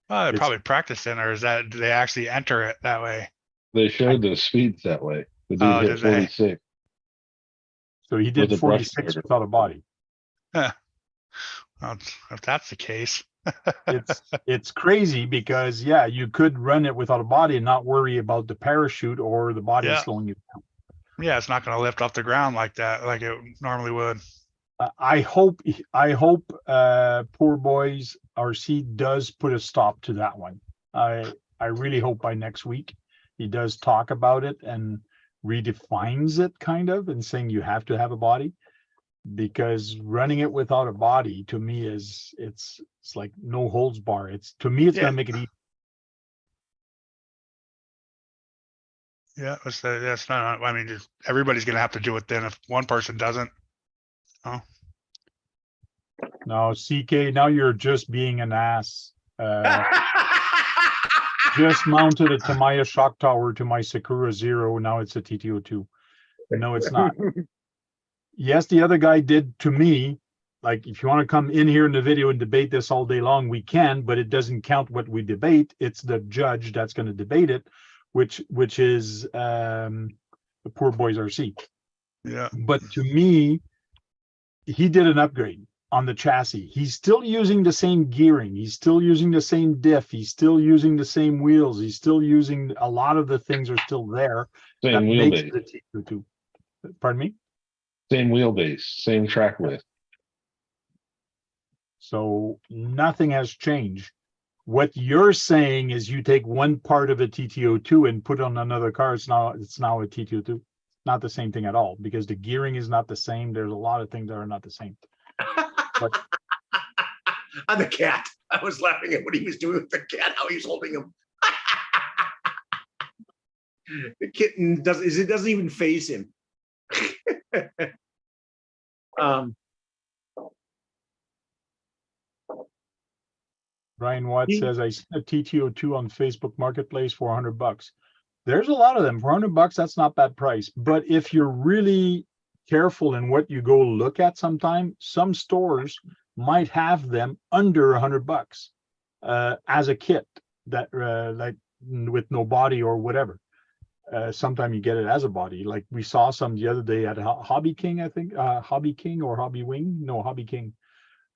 Well, they It's- probably practiced in, or is that, do they actually enter it that way? They showed the speeds that way. The dude Oh, hit did they? 46. So he With did a brush 46 starter. without a body. Well, if that's the case. It's crazy because yeah, you could run it without a body and not worry about the parachute or the body Yeah. slowing you down. Yeah, it's not going to lift off the ground like that, like it normally would. I hope poor boys RC does put a stop to that one. I really hope by next week he does talk about it and redefines it kind of and saying you have to have a body, because running it without a body to me is it's like no holds bar. It's to me it's Yeah. gonna make it easy. Yeah, that's not, I mean, just everybody's going to have to do it then if one person doesn't. Now CK, now you're just being an ass. Just mounted a Tamiya shock tower to my Sakura Zero. Now it's a TTO2. No, it's not. Yes, the other guy did to me. Like, if you want to come in here in the video and debate this all day long, we can, but it doesn't count what we debate. It's the judge that's going to debate it, which is the Poor Boys RC. Yeah. But to me, he did an upgrade on the chassis. He's still using the same gearing. He's still using the same diff. He's still using the same wheels. He's still using a lot of the things are still there. Same that makes wheelbase, the TTO2. Pardon me? same wheelbase, same track width. So nothing has changed. What you're saying is you take one part of a TTO2 and put on another car. It's now a TTO2. Not the same thing at all, because the gearing is not the same. There's a lot of things that are not the same. But On the cat. I was laughing at what he was doing with the cat, how he's holding him. The kitten doesn't even faze him. Brian Watt says, I see a TTO2 on Facebook Marketplace for $100. There's a lot of them. For $100, that's not bad price. But if you're really careful in what you go look at sometime, some stores might have them under $100 as a kit that like with no body or whatever. Sometimes you get it as a body. Like we saw some the other day at Hobby King, I think, Hobby King or Hobby Wing. No, Hobby King.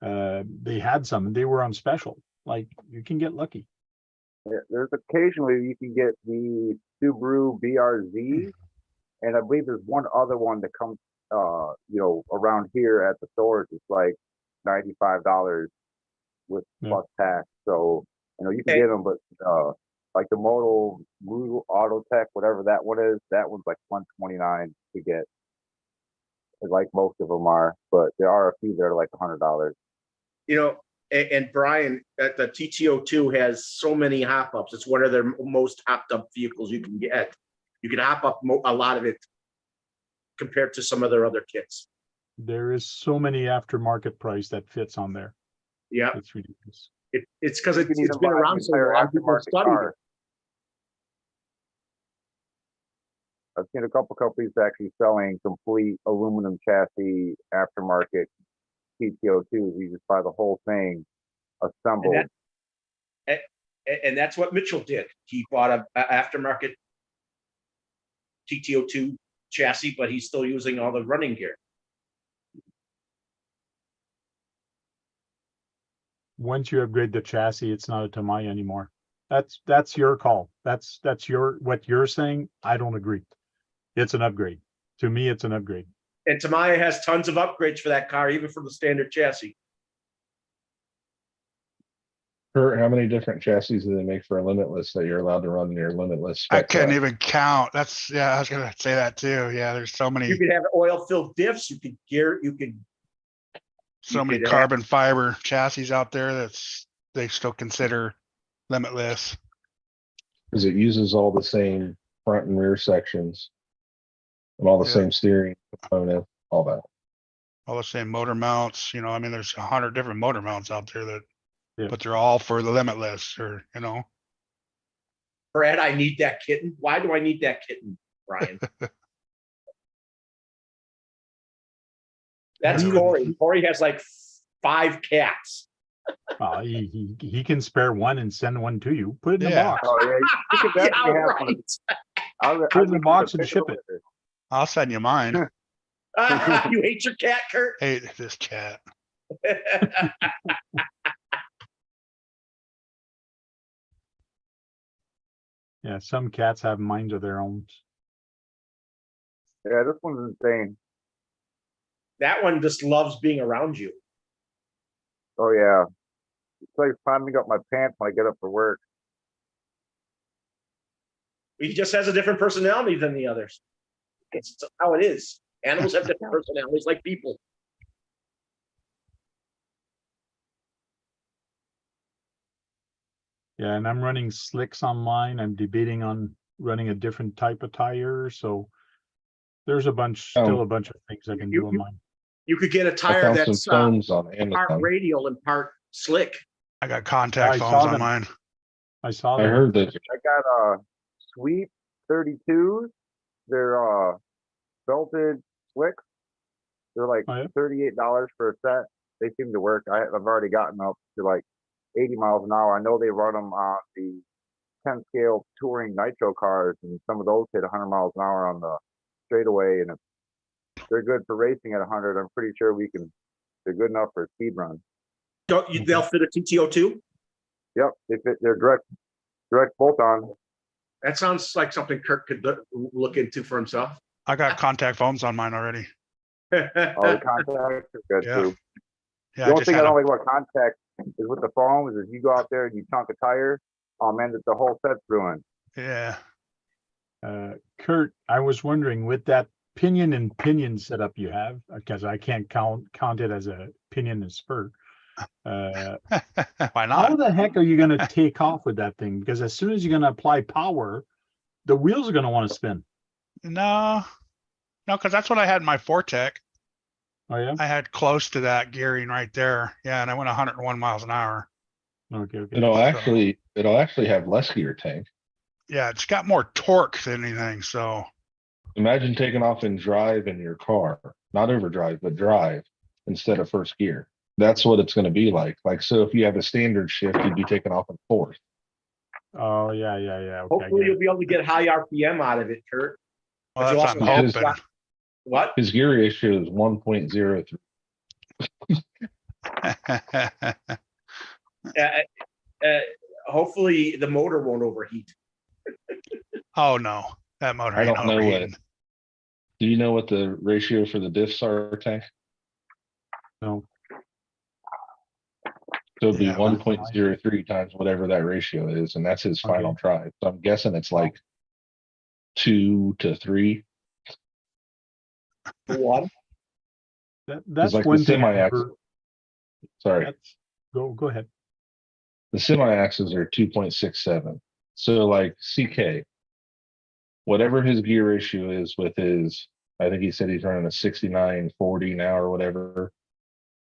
They had some and they were on special. Like you can get lucky. Yeah, there's occasionally you can get the Subaru BRZ, and I believe there's one other one that comes, around here at the stores. It's like $95 with plus tax. So you can get them, but like the Moto Auto Tech, whatever that one is, that one's like $129 to get. Like most of them are, but there are a few that are like $100. And Brian, the TTO2 has so many hop ups. It's one of their most hopped up vehicles you can get. You can hop up a lot of it compared to some of their other kits. There is so many aftermarket price that fits on there. Yeah, it's ridiculous. It's because it's been around so long. People study it. I've seen a couple companies actually selling complete aluminum chassis aftermarket TTO2s. You just buy the whole thing assembled. And that's what Mitchell did. He bought a aftermarket TTO2 chassis, but he's still using all the running gear. Once you upgrade the chassis, it's not a Tamiya anymore. That's your call. That's what you're saying. I don't agree. It's an upgrade. To me, it's an upgrade. And Tamiya has tons of upgrades for that car, even for the standard chassis. Kurt, how many different chassis do they make for a Limitless that you're allowed to run in your Limitless? I couldn't even count. I was gonna say that too. Yeah, there's so many. You could have oil-filled diffs. You could gear. You could. So many carbon fiber chassis out there that's they still consider Limitless. Because it uses all the same front and rear sections and all the same steering component, all that. All the same motor mounts, there's 100 different motor mounts out there that, but they're all for the Limitless or, Brad, I need that kitten. Why do I need that kitten, Brian? That's Corey. Corey has like 5 cats. He can spare one and send one to you. Put it in the box. Oh yeah, you could definitely have one. Put it in the box and ship it. I'll send you mine. You hate your cat, Kurt? Hate this cat. Yeah, some cats have minds of their own. Yeah, this one's insane. That one just loves being around you. Oh yeah, it's like climbing up my pants when I get up for work. He just has a different personality than the others. It's how it is. Animals have different personalities like people. Yeah, and I'm running slicks on mine. I'm debating on running a different type of tire. So there's still a bunch of things I can do on mine. You could get a tire that's on part radial and part slick. I got contact I phones saw on them. mine. I saw I that. heard that. I got sweep 32s. They're belted slicks. They're like Oh, yeah? $38 for a set. They seem to work. I've already gotten up to like 80 miles an hour. I know they run them on the 10 scale touring nitro cars, and some of those hit 100 miles an hour on the straightaway. And if they're good for racing at 100, I'm pretty sure they're good enough for a speed run. They'll fit a TTO too? Yep, they fit. They're direct bolt on. That sounds like something Kirk could look into for himself. I got contact foams on mine already. All the contacts are good Yeah. too. Yeah, The I only just thing I had don't a, like about contact is with the foams is you go out there and you chunk a tire, man, the whole set's ruined. yeah. Kurt, I was wondering with that pinion and pinion setup you have, because I can't count it as a pinion and spur. Why How not? the heck are you going to take off with that thing? Because as soon as you're going to apply power, the wheels are going to want to spin. No, because that's what I had in my Fortec. Oh yeah. I had close to that gearing right there. Yeah, and I went 101 miles an hour. Okay. It'll actually have less gear tank. Yeah, it's got more torque than anything. So Imagine taking off in drive in your car, not overdrive, but drive instead of first gear. That's what it's going to be like. Like, so if you have a standard shift, you'd be taking off in fourth. Oh yeah. Okay, Hopefully you'll be able to get high RPM out of it, Kurt. well, But you that's what also I'm have hoping. What? His gear ratio is 1.03. Hopefully the motor won't overheat. Oh no, that motor I ain't don't know what. overheating. Do you know what the ratio for the diffs are, Tank? No. So it'd be Yeah, well, 1.03 times whatever that ratio is, and that's his final drive. So I'm guessing it's like 2 to 3. One. That's like the one thing. semi-axle. Sorry, Go ahead. the semi-axles are 2.67. So like CK, whatever his gear ratio is with his, I think he said he's running a 69-40 now or whatever.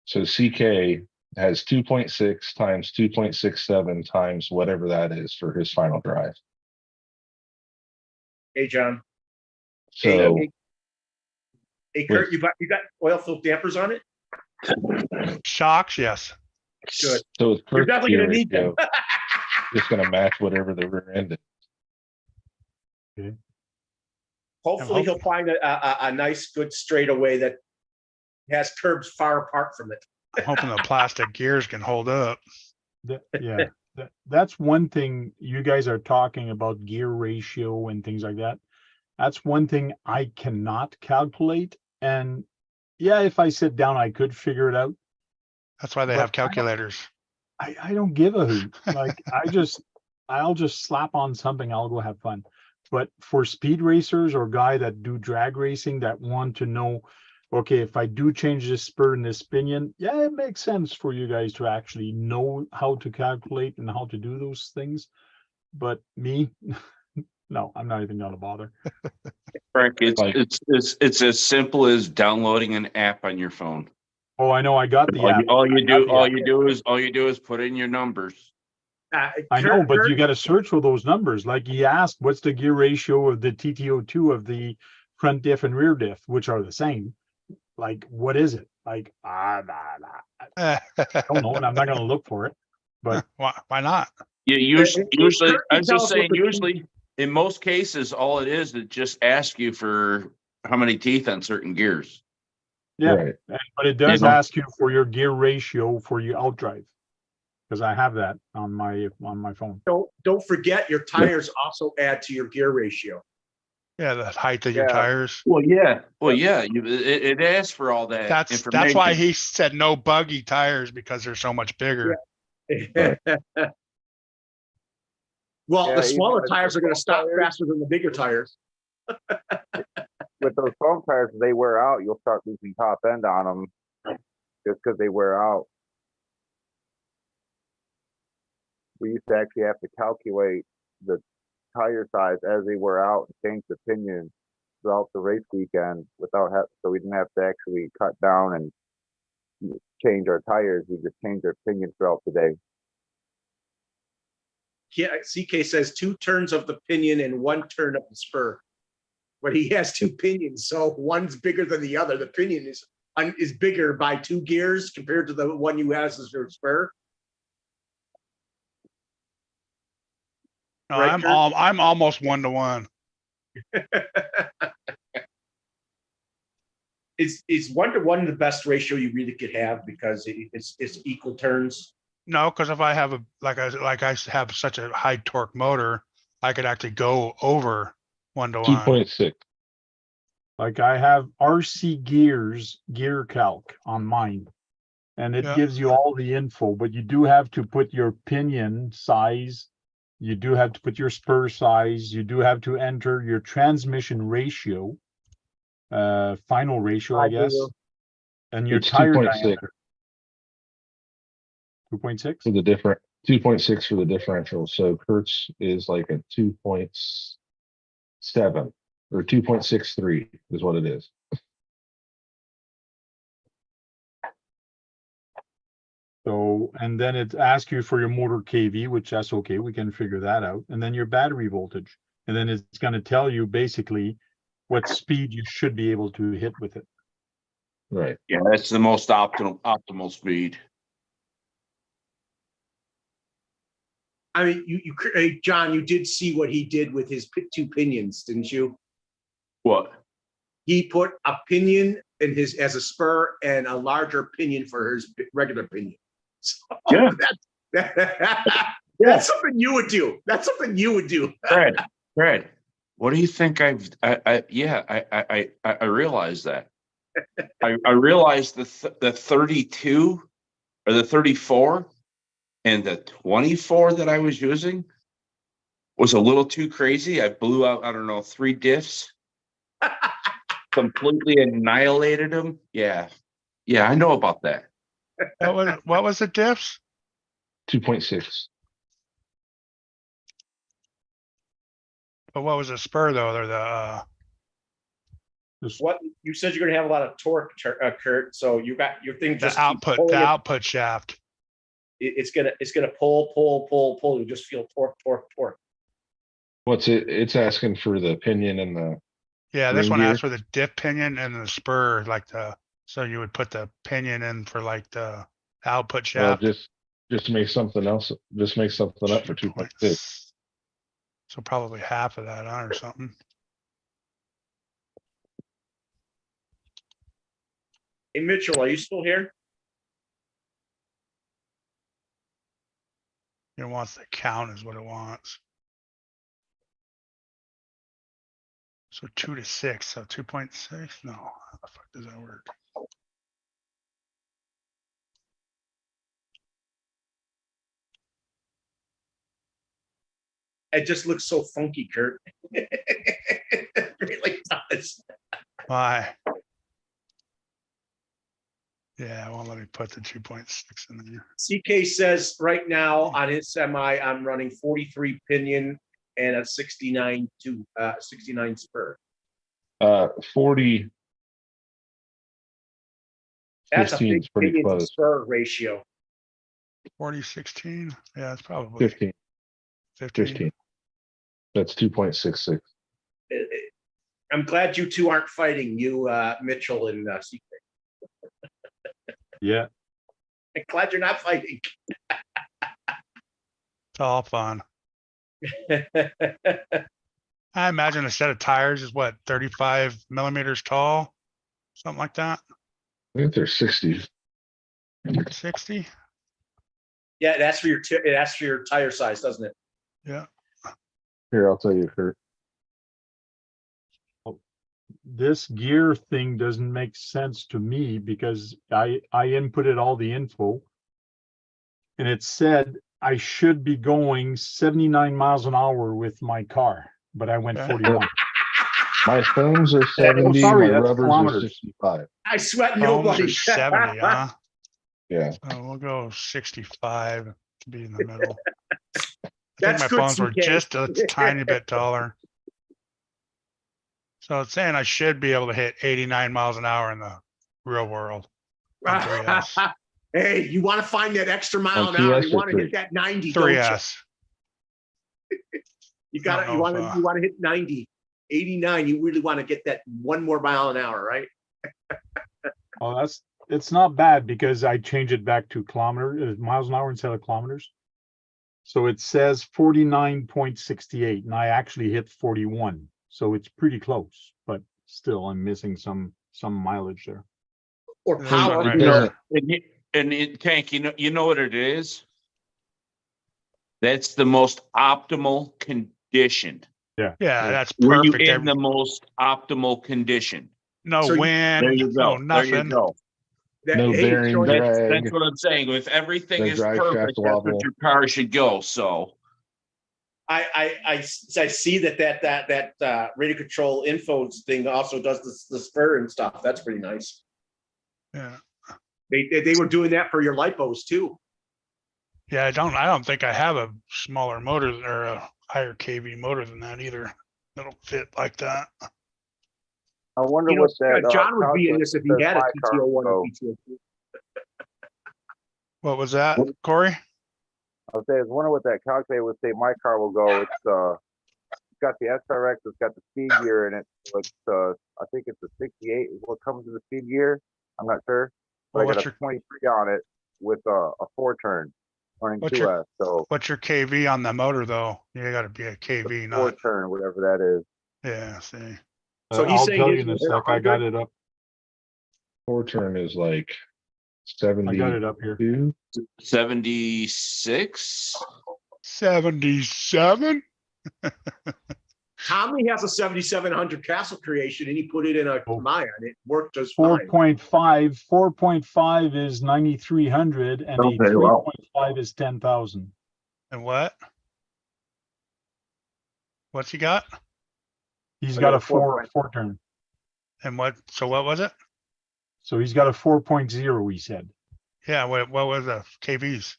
So CK has 2.6 times 2.67 times whatever that is for his final drive. Hey, John. So Hey, Kurt, you got oil-filled dampers on it? shocks, yes. Good. So it's You're definitely going to need them. just going to match whatever the rear end is. Hopefully he'll find a nice, good straightaway that has curbs far apart from it. I'm hoping the plastic gears can hold up. That's one thing you guys are talking about, gear ratio and things like that. That's one thing I cannot calculate. And yeah, if I sit down, I could figure it out. That's why they have calculators. I don't give a hoot. Like I'll just slap on something. I'll go have fun. But for speed racers or guy that do drag racing that want to know, okay, if I do change this spur and this pinion, yeah, it makes sense for you guys to actually know how to calculate and how to do those things. But me, no, I'm not even gonna bother. Frank, it's as simple as downloading an app on your phone. Oh, I know. I got the app. All you do is put in your numbers. I know, but you got to search for those numbers. Like he asked, what's the gear ratio of the TTO2 of the front diff and rear diff, which are the same? Like, what is it? Like, I don't know, and I'm not going to look for it. But why not? Yeah, usually, I'm just saying, usually, in most cases, all it just asks you for how many teeth on certain gears. yeah, Right. but it does ask you for your gear ratio for your outdrive, because I have that on my phone. Don't forget your tires also add to your gear ratio. Yeah, the height of your tires. Well, yeah. It asks for all that information. That's why he said no buggy tires, because they're so much bigger. Yeah. Well, the smaller tires are going to stop faster than the bigger tires. With those foam tires, as they wear out, you'll start losing top end on them just because they wear out. We used to actually have to calculate the tire size as they wear out and change the pinion throughout the race weekend so we didn't have to actually cut down and change our tires. We just change our pinion throughout the day. CK says 2 turns of the pinion and 1 turn of the spur. But he has 2 pinions, so one's bigger than the other. The pinion is bigger by 2 gears compared to the one you has as your spur. No, Right, Kurt? I'm almost 1-to-1. Is 1-to-1 the best ratio you really could have because it's equal turns? No, because if I have like I have such a high torque motor, I could actually go over 1-to-1. 2.6. Like I have RC gears, gear calc on mine. And it Yeah. gives you all the info, but you do have to put your pinion size. You do have to put your spur size. You do have to enter your transmission ratio, final ratio, I guess. And your It's tire 2.6 diameter. 2.6? for the 2.6 for the differential. So Kurt's is like a 2.7 or 2.63 is what it is. So, and then it asks you for your motor KV, which that's okay. We can figure that out. And then your battery voltage. And then it's going to tell you basically what speed you should be able to hit with it. Right. Yeah, that's the most optimal speed. I mean, John, you did see what he did with his 2 pinions, didn't you? What? He put a pinion in his as a spur and a larger pinion for his regular pinion. So Yeah. That's something you would do. That's something you would do. Fred, what do you think I realized that. I realized the 32 or the 34 and the 24 that I was using was a little too crazy. I blew out, I don't know, 3 diffs. Completely annihilated them. Yeah, I know about that. What was the diffs? 2.6. But what was the spur though? They're the What you said, you're going to have a lot of torque, Kurt. So you got your thing just the output shaft. It's gonna pull. You just feel torque. What's it? It's asking for the pinion and the. Yeah, this ring one gear. asks for the diff pinion and the spur, so you would put the pinion in for like the output Well, shaft. just make something else. Just make something up for 2.6. So probably half of that or something. Hey Mitchell, are you still here? It wants the count is what it wants. So 2 to 6, so 2.6. No, how the fuck does that work? It just looks so funky, Kurt. It really does. Why? Yeah, it won't let me put the 2.6 in there. CK says right now on his semi, I'm running 43 pinion and a 69 spur. 40. That's a 15 big is pretty pinion to close. spur ratio. 40-16. Yeah, it's probably 15. 15. 15. That's 2.66. I'm glad you two aren't fighting, you Mitchell and CK. Yeah. I'm glad you're not fighting. It's all fun. I imagine a set of tires is what, 35 millimeters tall, something like that. I think they're 60. 60. Yeah, it asks for your tire size, doesn't it? Yeah. Here, I'll tell you, Kurt. This gear thing doesn't make sense to me because I inputted all the info and it said I should be going 79 miles an hour with my car, but I went 41. My foams are 70, sorry, my that's rubbers kilometers. are 65. I sweat Foams nobody. are 70, huh? Yeah. So we'll go 65 to be in the middle. I That's think my good, foams were CK. just a tiny bit taller. So it's saying I should be able to hit 89 miles an hour in the real world. On 3S. Hey, you want to find that extra mile On an hour? 2S You or want to 3? hit that 90, don't you? 3S. You I don't gotta, you know wanna, if, you wanna hit 90, 89. You really wanna get that 1 more mile an hour, right? Oh, it's not bad because I change it back to miles an hour instead of kilometers. So it says 49.68 and I actually hit 41. So it's pretty close, but still I'm missing some mileage there. Or There's power. one It right you know, doesn't- there. And it, Tank, you know what it is? That's the most optimal condition. Yeah, that's Were you perfect. in the most optimal condition? No So you- There wind, you no go. There you nothing. go. that, No hey, bearing showing- drag. That's what I'm saying. If everything The is drive shaft perfect, that's wobble. what your car should go. So I see that radio control info thing also does the spur and stuff. That's pretty nice. Yeah. They were doing that for your lipos too. Yeah, I don't think I have a smaller motor or a higher KV motor than that either. That'll fit like that. I wonder You know, what that. John would be in this if he calculator had a says my car TTO one or will go. TTO two. What was that, Corey? I was saying, I wonder what that calculator would say my car will go. It's got the SRX, it's got the speed gear in it. So it's I think it's a 68 is what comes in the speed gear. I'm not sure. But Well, I got what's a your 23 on it with a 4-turn running What's 2S. So what's your KV on the motor though? You gotta be a KV, not 4-turn, whatever that is. yeah. See, So he's I'll saying tell his you in a was sec. I got it up. 4-turn is like I got it up here. 72. 76. 77. Tommy has a 7700 Castle Creation and he put it in a Oh. Maya and it worked just fine. 4.5 is 9,300 and a Okay, wow. 3.5 is 10,000. And what? What's he got? He's I got got a a 4 turn. And what? So what was it? So he's got a 4.0, he said. Yeah. What was the KVs?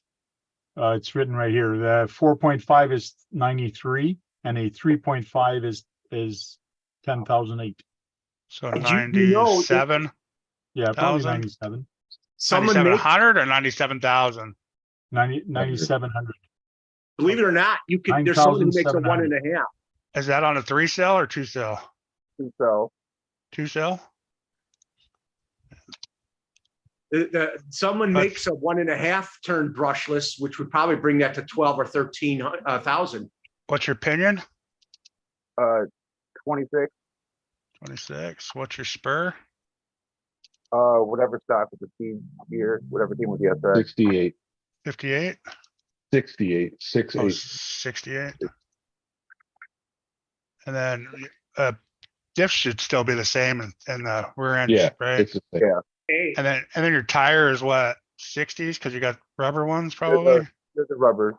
It's written right here. The 4.5 is 93 and a 3.5 is 10,008. So And you know, 97. Yeah, probably 1,000? 97. Someone makes, 9,700 or 97,000. 9,700. believe it or not, there's someone who makes a 9,700. 1.5. Is that on a 3-cell or 2-cell? So 2-cell? Someone But- makes a 1.5 turn brushless, which would probably bring that to 12 or 13,000. What's your opinion? 26, 26. What's your spur? whatever stock with the speed gear, whatever came with the SRX. 68. 58? 68. 68. Oh, 68. And then diff should still be the same in the rear end, Yeah, right? it's the same. Yeah. Hey, And then your tire is what, 60s? Because you got rubber ones probably. There's a rubber.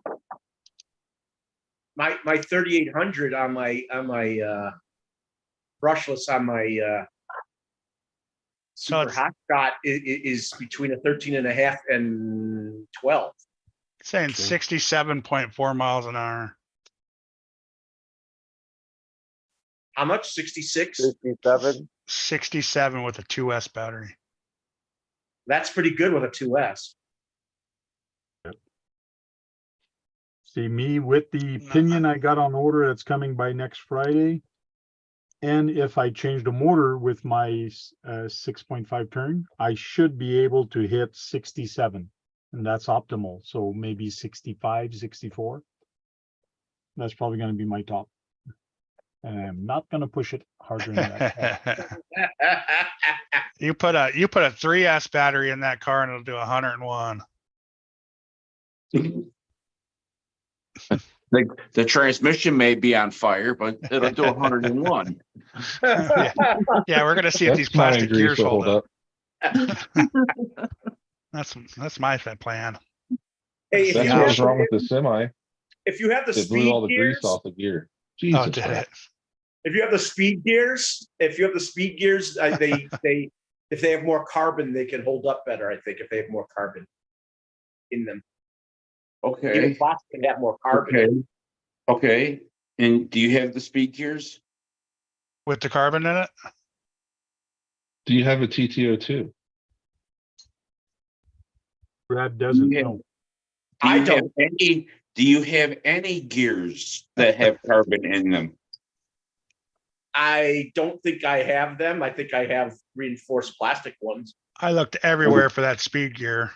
my 3800 on my brushless on my So super it's hot shot is between a 13.5 and 12. saying 67.4 miles an hour. How much? 66? 67. 67 with a 2S battery. That's pretty good with a 2S. See me with the pinion I got on order that's coming by next Friday. And if I change the motor with my 6.5 turn, I should be able to hit 67 and that's optimal. So maybe 65, 64. That's probably going to be my top. And I'm not going to push it harder than that. You put a 3S battery in that car and it'll do 101. The transmission may be on fire, but it'll do 101. Yeah, we're gonna see if these That's my plastic grease gears will hold hold up. up. That's my plan. Hey, if That's you, what was have, wrong with the semi. if you have the It blew speed all the gears, grease off the gear. Oh, Jesus. did Christ. it? if you have the speed gears, they if they have more carbon, they can hold up better. I think if they have more carbon in them, even Okay. plastic can have more carbon. Okay. Okay. And do you have the speed gears? With the carbon in it? Do you have a TTO2? Brad doesn't Yeah. know. I don't. Do you have any gears that have carbon in them? I don't think I have them. I think I have reinforced plastic ones. I looked everywhere for that speed gear.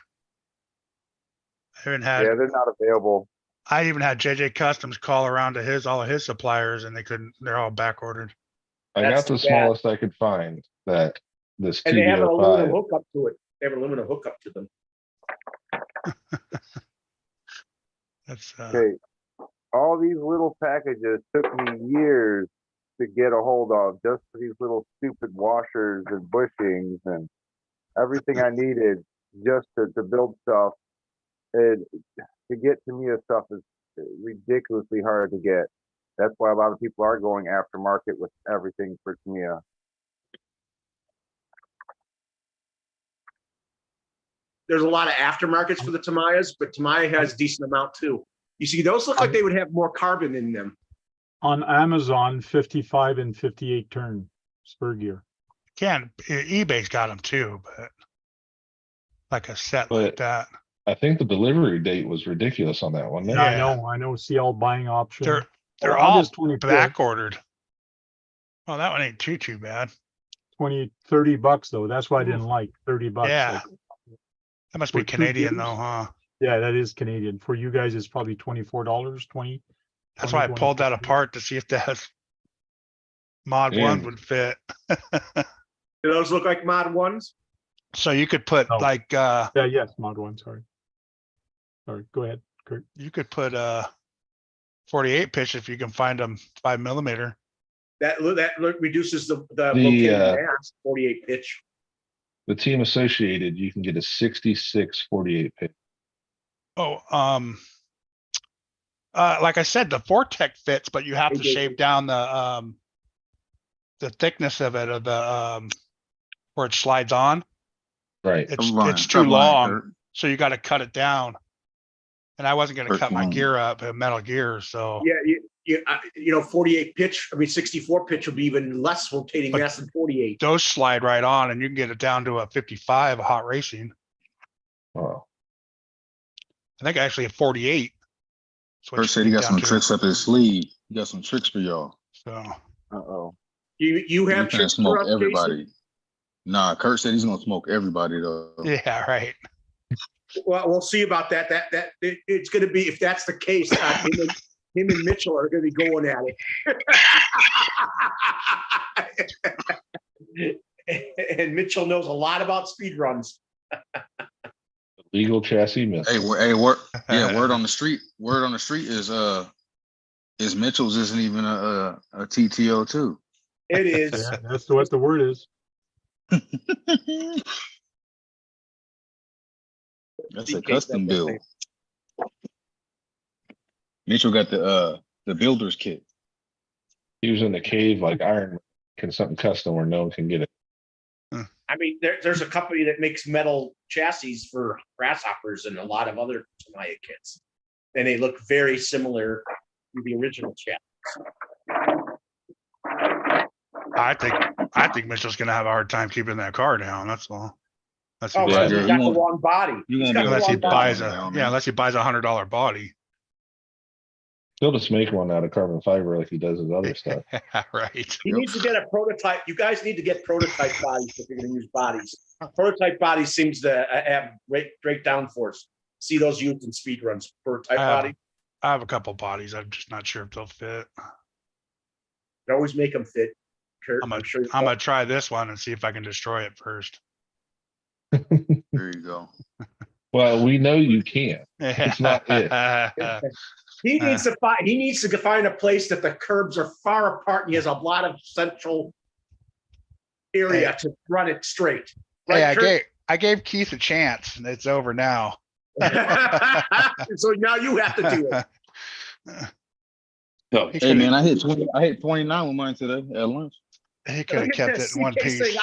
I even had, Yeah, they're not available. I even had JJ Customs call around to all of his suppliers and they couldn't, they're all back ordered. I That's got the too bad. smallest I could find that this And they have an aluminum TB05. hookup to it. They have an aluminum hookup to them. That's, Okay, all these little packages took me years to get a hold of, just for these little stupid washers and bushings and everything I needed just to build stuff. And to get Tamiya stuff is ridiculously hard to get. That's why a lot of people are going aftermarket with everything for Tamiya. There's a lot of aftermarkets for the Tamayas, but Tamiya has decent amount too. You see, those look like they would have more carbon in them. On Amazon, 55 and 58 turn spur gear. eBay's got them too, but like a set But- like that. I think the delivery date was ridiculous on that one. Yeah, I know. CL buying option. They're Or all August 25th, back ordered. Oh, that one ain't too bad. 30 bucks though. That's why I didn't like 30 bucks. Yeah. Like, That must for be two Canadian gears? though, huh? yeah, that is Canadian. For you guys, it's probably $24, 20. That's why I pulled that apart to see if that mod one And- would fit. Do those look like mod ones? So you could put No. like, Yeah, yes, mod one, sorry. Sorry, go ahead, Kurt. you could put 48 pitch if you can find them 5mm. That reduces the locating mass, 48 pitch. The Team Associated, you can get a 66 48 pitch. Oh, like I said, the Vortec fits, but you have to shave down the thickness of it, of the where it slides on. Right. It's too long, so you got to cut it down. And I wasn't going to cut my gear up, metal gear, so. Yeah, 48 pitch. I mean, 64 pitch will be even less rotating But mass than 48. those slide right on, and you can get it down to a 55, a hot racing. Oh, I think actually a 48. First said he got some tricks up his sleeve. He got some tricks for y'all. So Uh-oh. You have He can't tricks smoke for us, everybody. Jason? Nah, Kurt said he's gonna smoke everybody though. yeah, right. Well, we'll see about that. It's going to be, if that's the case, him and Mitchell are going to be going at it. And Mitchell knows a lot about speed runs. legal chassis miss. Hey, word. Yeah, word on the street. Word on the street is Mitchell's isn't even a TTO too. It is. Yeah, that's what the word is. That's a custom build. Mitchell got the builder's kit. He was in the cave like Iron Man, can something custom where no one can get it. I mean, there's a company that makes metal chassis for grasshoppers and a lot of other Tamiya kits, and they look very similar to the original chassis. I think Mitchell's gonna have a hard time keeping that car down. That's all. That's Oh, Yeah, he's yeah, got you the won't- wrong body. you He's won't got be the able unless he wrong body. buys now, man. unless he buys $100 body. He'll just make one out of carbon fiber like he does his other stuff. Right. He needs to get a prototype. You guys need to get prototype bodies if you're going to use bodies. Prototype bodies seems to have great downforce. See those used in speed runs. Prototype body. I have a couple bodies. I'm just not sure if they'll fit. They always make them fit. Kurt, I'm I'm sure. gonna try this one and see if I can destroy it first. There you go. Well, we know you can. It's not it. He needs to find. He needs to find a place that the curbs are far apart and he has a lot of central area to run it straight. Hey, Right, Kurt? I gave Keith a chance, and it's over now. So now you have to do it. So, He Hey man, could've- I hit 29 with mine today at lunch. He could have Look at kept this it in one CK piece. thing.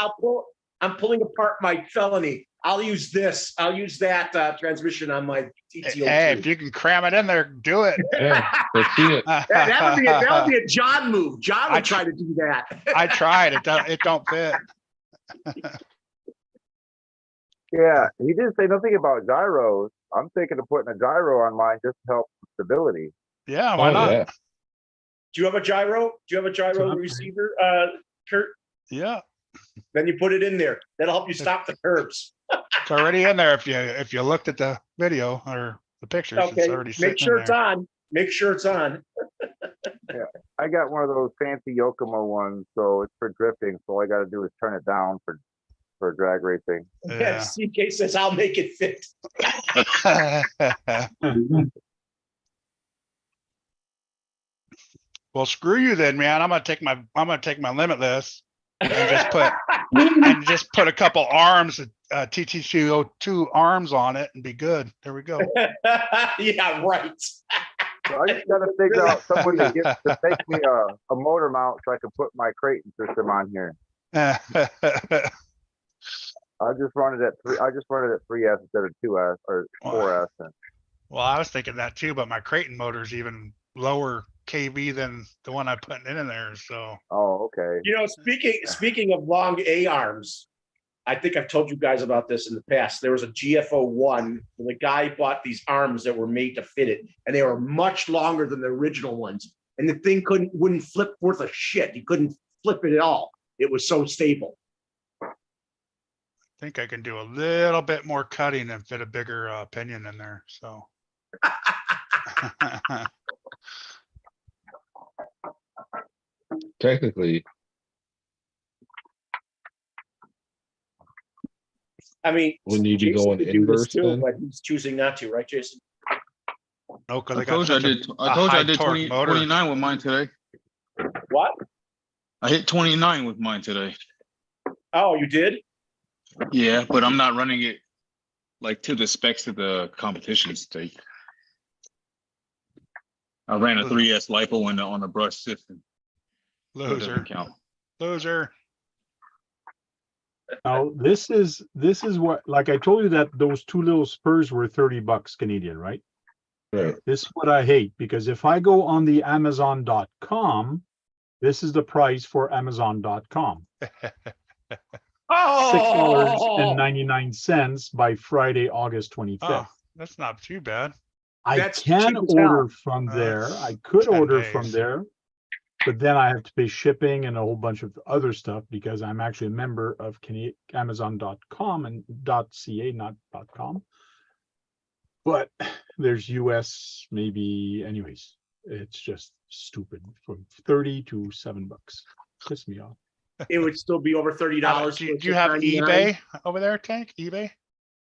I'm pulling apart my felony. I'll use this. I'll use that transmission on my TTO2. Hey, if you can cram it in there, do it. Yeah, let's see it. that would be a John move. John would try to do that. I tried. It don't fit. Yeah, he didn't say nothing about gyros. I'm thinking of putting a gyro on mine just to help stability. Yeah, why Oh, not? yeah. Do you have a gyro? Do you have a gyro Something. receiver, Kurt? Yeah, Then you put it in there. That'll help you stop the curves. it's already in there. If you looked at the video or the pictures, it's Okay, already make sitting sure in it's there. on. Make sure it's on. I got one of those fancy Yokomo ones, so it's for drifting. So all I got to do is turn it down for drag racing. Yeah. CK says, I'll make it fit. Well, screw you then, man. I'm gonna take my Limitless and just put a couple arms, TT202 arms on it and be good. There we go. Yeah, right. So I just got to figure out someone to make me a motor mount so I can put my Creighton system on here. I just run it at 3S instead of 2S or 4S. Well, I was thinking that too, but my Creighton motor is even lower kV than the one I put in there. So. Oh, okay. You know, speaking of long A arms, I think I've told you guys about this in the past. There was a GFO1, and the guy bought these arms that were made to fit it, and they were much longer than the original ones. And the thing wouldn't flip worth a shit. He couldn't flip it at all. It was so stable. I think I can do a little bit more cutting and fit a bigger pinion in there. So. Technically, I mean, wouldn't you be Jason going could do this inverse too, then? but he's choosing not to, right, Jason? No, because I I got told you I such a, did. a I told you I high did torque 20, motor. 29 with mine today. What? I hit 29 with mine today. Oh, you did? Yeah, but I'm not running it like to the specs of the competition state. I ran a 3S lipo on the brush system. So it doesn't Loser. count. Loser. Now, this is what, like I told you that those two little spurs were 30 bucks Canadian, right? Right. This is what I hate, because if I go on the Amazon.com, this is the price for Amazon.com. $6.99 by Friday, August 25th. Oh, that's not too bad. I That's can cheap as hell. order from there. I could 10 order from days. there, but then I have to pay shipping and a whole bunch of other stuff because I'm actually a member of Amazon.com and .ca, not .com. But there's US maybe, anyways. It's just stupid from 30 to $7. Piss me off. It would still be over $30. Do you have eBay over there, Tank? eBay?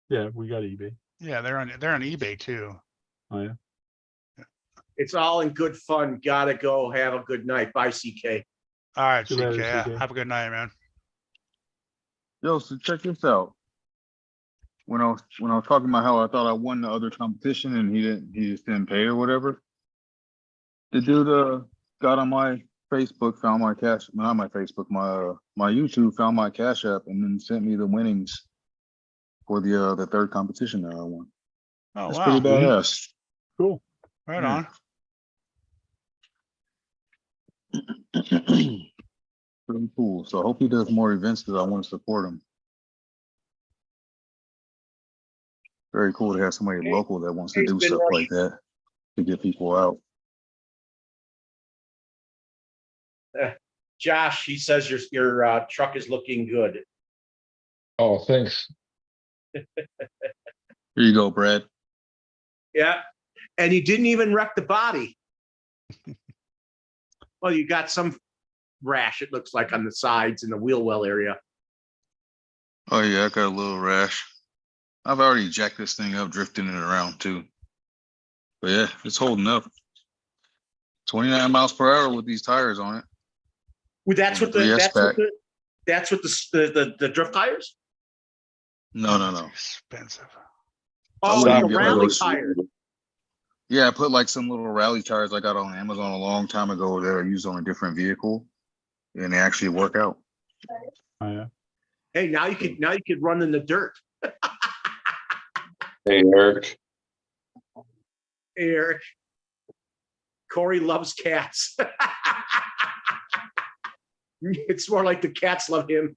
Yeah, we got eBay. Yeah, they're on eBay too. Oh yeah. It's all in good fun. Gotta go. Have a good night. Bye, CK. All right, See you later, CK. Yeah, CK. have a good night, man. Yo, so check this out. When I was talking about how I thought I won the other competition and he just didn't pay or whatever. The dude got on my Facebook, found my not my Facebook, my YouTube, found my Cash App, and then sent me the winnings for the third competition that I won. Oh, That's wow. pretty badass. Cool. Right Yeah. on. Pretty cool. So I hope he does more events because I want to support him. Very cool to have somebody Okay. local that wants to He's do been stuff right. like that to get people out. Josh, he says your truck is looking good. Oh, thanks. Here you go, Brad. Yeah. And you didn't even wreck the body. Well, you got some rash, it looks like, on the sides in the wheel well area. Oh yeah, I got a little rash. I've already jacked this thing up, drifting it around too. But yeah, it's holding up. 29 miles per hour with these tires on it. Well, that's On what the 3S that's what the drift tires. No. Expensive. Oh, wouldn't the even get rally those. tires. Yeah, I put like some little rally tires I got on Amazon a long time ago that are used on a different vehicle, and they actually work out. Oh yeah. Hey, now you could run in the dirt. Hey, Eric. Eric. Corey loves cats. It's more like the cats love him.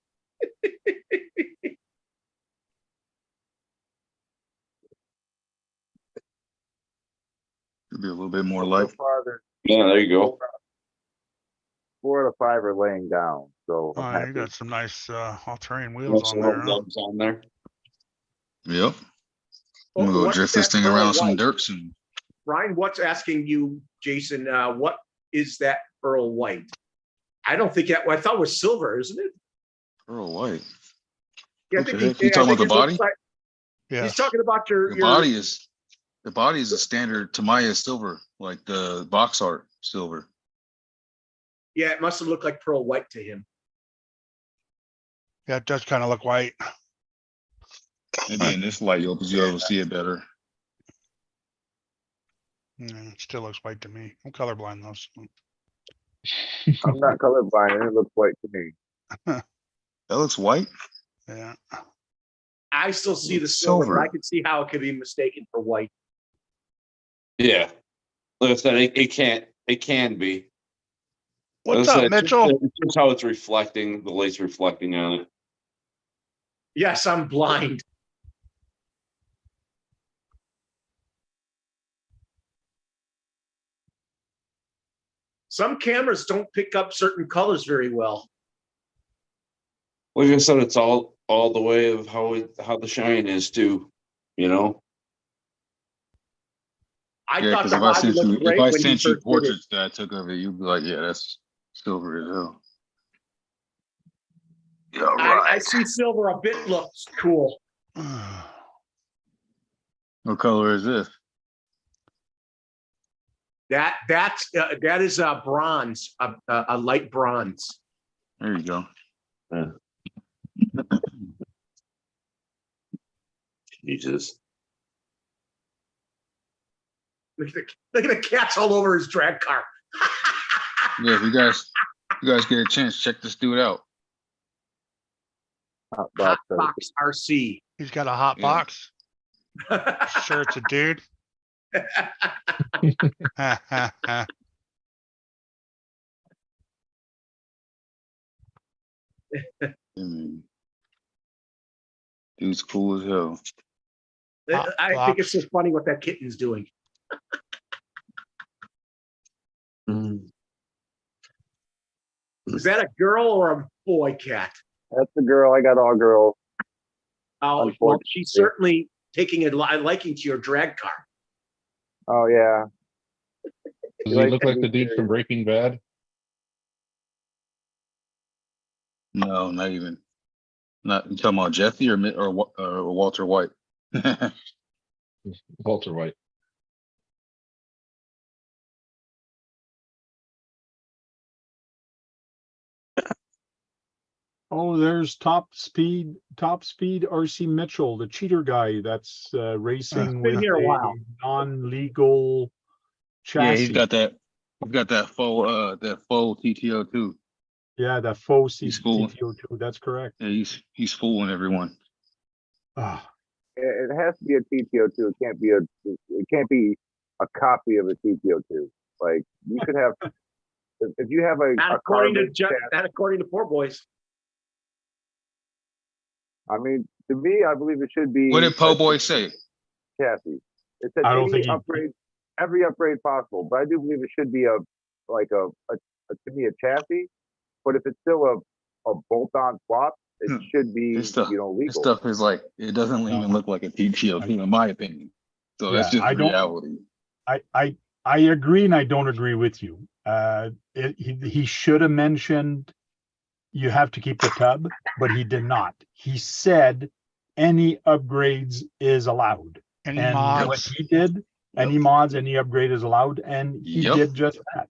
Should be a little bit more light. So far, there's Yeah, there you go. 4 of the 5 are laying down, so I'm Oh, you happy. got some nice all-terrain wheels on Some there. Huh? gloves on there. Yep. I'm gonna go What's drift that this thing pearl around some white? dirt soon. Ryan, what's asking you, Jason, what is that pearl white? I don't think that, I thought it was silver, isn't it? Pearl white. Yeah, I What think the heck? You talking about the body? Yeah. He's talking about your The body is a standard Tamiya silver, like the box art silver. Yeah, it must have looked like pearl white to him. Yeah, it does kind of look white. Maybe in this light you'll be able to see it better. It still looks white to me. I'm colorblind though. So. I'm not colorblind, and it looks white to me. That looks white. Yeah. I still see the silver, Silver. but I can see how it could be mistaken for white. Yeah. Like I said, it can be. What's Like I up, said, Mitchell? It's just how it's reflecting, the light's reflecting on it. Yes, I'm blind. Some cameras don't pick up certain colors very well. Like I said, it's all the way of how the shine is too, you know? I Yeah, thought because the if I body sent you looked great when you sent you first did it. portraits that I took of it, you'd be like, yeah, that's silver as hell. Yeah, I see silver a bit looks cool. What color is this? That is a bronze, a light bronze. There you go. Jesus. Look at the cats all over his drag car. Yeah, if you guys get a chance, check this dude out. Hot Hot box, box RC. He's got a hot Yeah. box. Sure, it's a dude. Dude's cool as hell. Hot I think it's so box. funny what that kitten's doing. Is that a girl or a boy cat? That's the girl. I got all girls. Oh, well, Unfortunately. she's certainly taking a liking to your drag car. Oh yeah. Does You he like look to like be the dude from serious. Breaking Bad? No, not even. Not you talking about Jesse or Walter White? Walter White. Oh, there's top speed RC Mitchell, the cheater guy that's racing Been with here a a while. non-legal Yeah, chassis. he's got that. He's got that faux TTO too. Yeah, the faux He's full. TTO2. That's correct. Yeah, he's fooling everyone. Ah, It has to be a TTO2. It can't be a copy of a TTO2. Like you could have, if you have Not a according to carbon chassis, not according to Poor Boys. I mean, to me, I believe it should be What did Po a Boy say? chassis. It said I don't any think he- upgrade, every upgrade possible, but I do believe it should be a to me a chassis. But if it's still a bolt-on swap, it should be This stuff, legal. this stuff is like it doesn't even look like a TTO2 in my opinion. So that's Yeah, just I don't- reality. I agree and I don't agree with you. He should have mentioned you have to keep the tub, but he did not. He said any upgrades is allowed. Any And what mods? he did, any mods, any upgrade is allowed, and he Yep. did just that.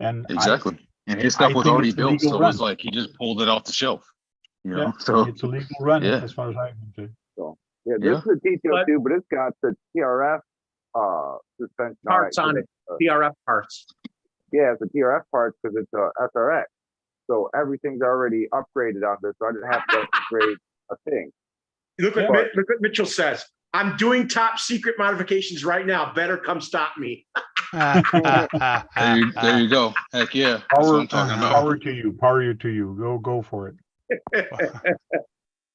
And Exactly. And his I stuff was think already it's a built, legal so run. it's like he just pulled it off the shelf. You know, Yeah, so it's a legal run yeah. as far as I'm concerned. Yeah, this is a TTO2, but it's got the TRF suspension Parts on it. TRF parts. Yeah, it's a TRF parts because it's a SRX. So everything's already upgraded on this, so I didn't have to upgrade a thing. Look what, But- look what Mitchell says. I'm doing top secret modifications right now. Better come stop me. There you go. Heck yeah. That's what I'm talking about. Power to you. Go for it.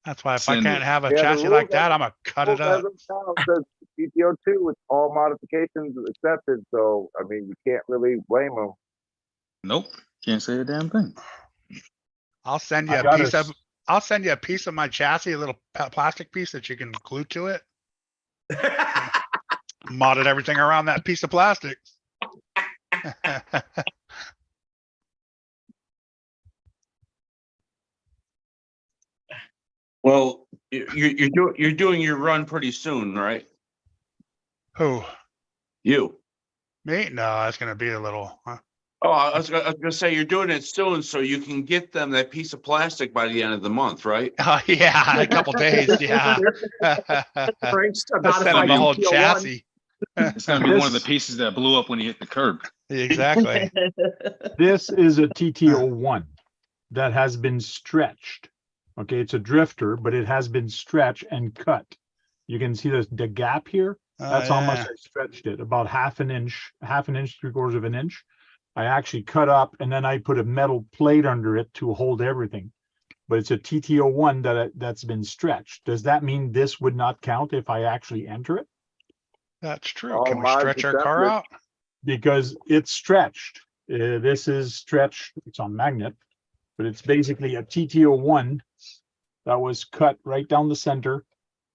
That's why if I Send can't it. have a Yeah, the chassis rules like are- that, I'm gonna cut it up. Says TTO2 with all modifications accepted. So I mean, you can't really blame them. Nope. Can't say a damn thing. I'll send you I a gotta piece of, s- I'll send you a piece of my chassis, a little plastic piece that you can glue to it. Modded everything around that piece of plastic. Well, you're doing your run pretty soon, right? Who? You. Me? No, that's gonna be a little. Oh, I was gonna say you're doing it soon, so you can get them that piece of plastic by the end of the month, right? Oh yeah, a couple days. Yeah. Frank's a I'll send him modified the whole TTO1. chassis. It's gonna be one of the This- pieces that blew up when he hit the curb. Exactly. This is a TTO1 that has been stretched. Okay, it's a drifter, but it has been stretched and cut. You can see the gap here. Oh, That's how much yeah. I stretched it, about half an inch, 3/4 of an inch. I actually cut up and then I put a metal plate under it to hold everything. But it's a TTO1 that's been stretched. Does that mean this would not count if I actually enter it? That's true. All Can we mods stretch our car accepted. out? Because it's stretched. This is stretched, it's on magnet, but it's basically a TTO1 that was cut right down the center.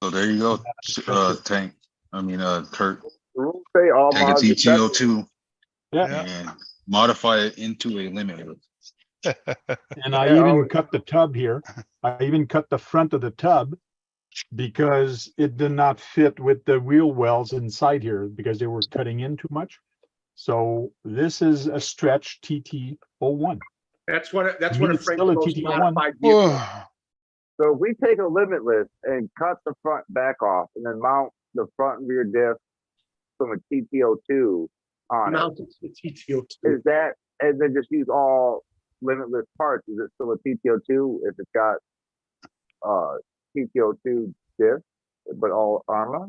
So there you go, Tank. I mean, Kurt. The rules say all Take a mods accepted. TTO2 Yeah, and modify it into a limiter. and I Yeah, even cut the tub here. I even cut the front of the tub because it did not fit with the wheel wells inside here because they were cutting in too much. So this is a stretch TT01. That's one of I mean, it's Frank's still a most TTO1. modified vehicles. So if we take a limitless and cut the front back off and then mount the front and rear diff from a TTO2 on it, Mounted to TTO2. is that, and then just use all limitless parts, is it still a TTO2 if it's got TTO2 diff, but all armor?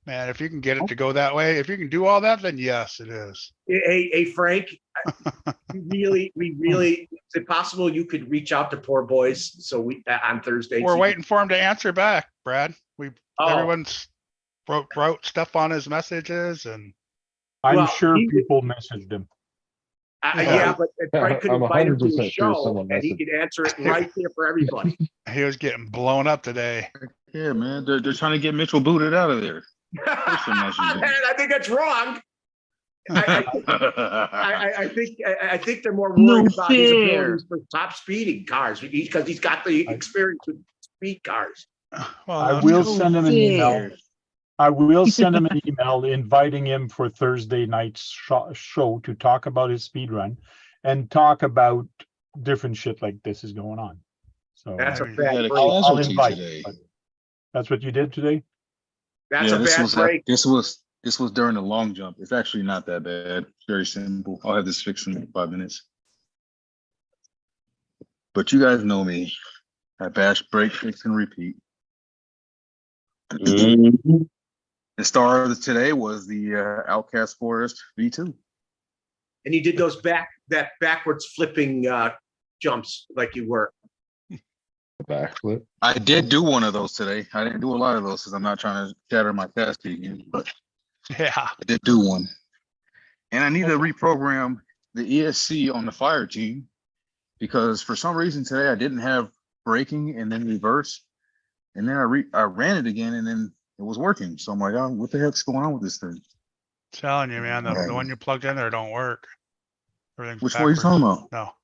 Man, if you can get it to go that way, if you can do all that, then yes, it is. Hey, Frank, we really, is it possible you could reach out to Poor Boys so we on Thursday? We're waiting for him to answer back, Brad. Oh. Everyone's wrote stuff on his messages and I'm Well, sure he- people messaged him. Yeah, but Frank could I'm invite him to 100% a sure show someone and he messaged. could answer it right there for everybody. he was getting blown up today. Yeah, man. They're trying to get Mitchell booted out of there. And I think that's wrong. I think they're more No worried about his fair. abilities for top speeding cars because he's got the experience with speed cars. Well, I that's will good. send him an email. fair. I will send him an email inviting him for Thursday night's show to talk about his speed run and talk about different shit like this is going on. So That's a We bad had a break. I'll casualty invite. today. But that's what you did today? That's Yeah, a this bad was break. this was during the long jump. It's actually not that bad. Very simple. I'll have this fixed in 5 minutes. But you guys know me. I bash, break, fix, and repeat. Mm-hmm. The star of today was the Outcast Forest V2. And he did those backwards flipping jumps like you were. Backflip. I did do one of those today. I didn't do a lot of those because I'm not trying to shatter my chassis again, but Yeah. I did do one. And I need to reprogram the ESC on the fire team because for some reason today I didn't have braking and then reverse. And then I ran it again and then it was working. So I'm like, oh, what the heck's going on with this thing? Telling you, man, the one you plugged in there don't work. Everything's Which one are you backwards. talking about?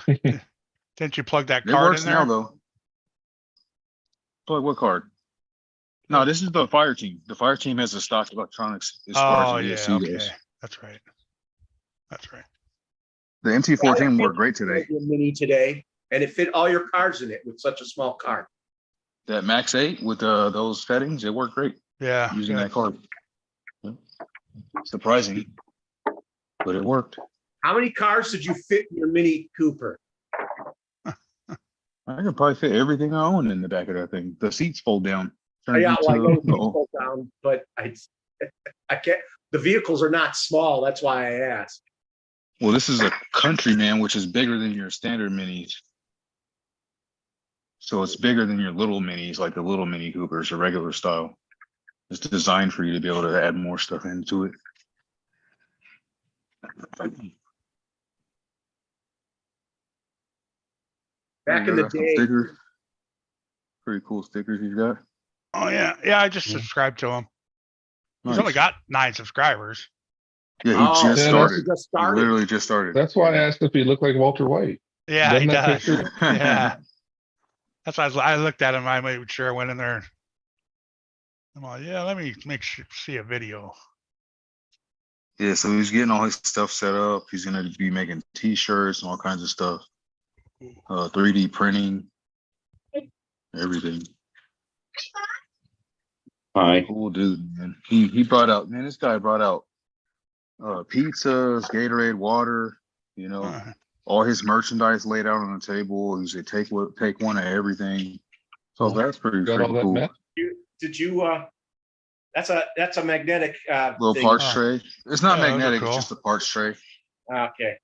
No. Didn't you plug that It card works in there? now though. Plug what card? No, this is the fire team. The fire team has a stock electronics as far Oh, as the yeah, ESC okay. goes. That's right. That's right. The MT14 worked great today. Your Mini today, and it fit all your cars in it with such a small car. That Max 8 with those settings, it worked great Yeah. using good. that card. Yeah. Surprising, but it worked. How many cars did you fit in your Mini Cooper? I could probably fit everything I own in the back of that thing. The seats fold down. Turn Yeah, well, I know into- people down, but I can't. The vehicles are not small. That's why I asked. Well, this is a Countryman, which is bigger than your standard minis. So it's bigger than your little minis, like the little Mini Coopers, a regular style. It's designed for you to be able to add more stuff into it. Back in the Got some day, stickers. Pretty cool stickers he's got. Oh yeah, yeah. I just Yeah. subscribed to him. He's Nice. only got 9 subscribers. Yeah, he Oh, just yeah, started. he just He started. literally just started. That's why I asked if he looked like Walter White. Yeah, he Doesn't that does. picture- Yeah, that's why I looked at him. I made sure I went in there. I'm like, yeah, let me see a video. Yeah, so he's getting all his stuff set up. He's gonna be making T-shirts and all kinds of stuff. 3D printing, everything. Hi. Cool dude, man. He brought out, man, this guy brought out pizzas, Gatorade, water, you know, Uh, all his merchandise laid out on the table. He said, take one of everything. So that's pretty Got all freaking that cool. met? Did you? That's a magnetic Little thing. parts Oh. tray. It's not Yeah, those are magnetic, cool. it's just a parts tray. Okay.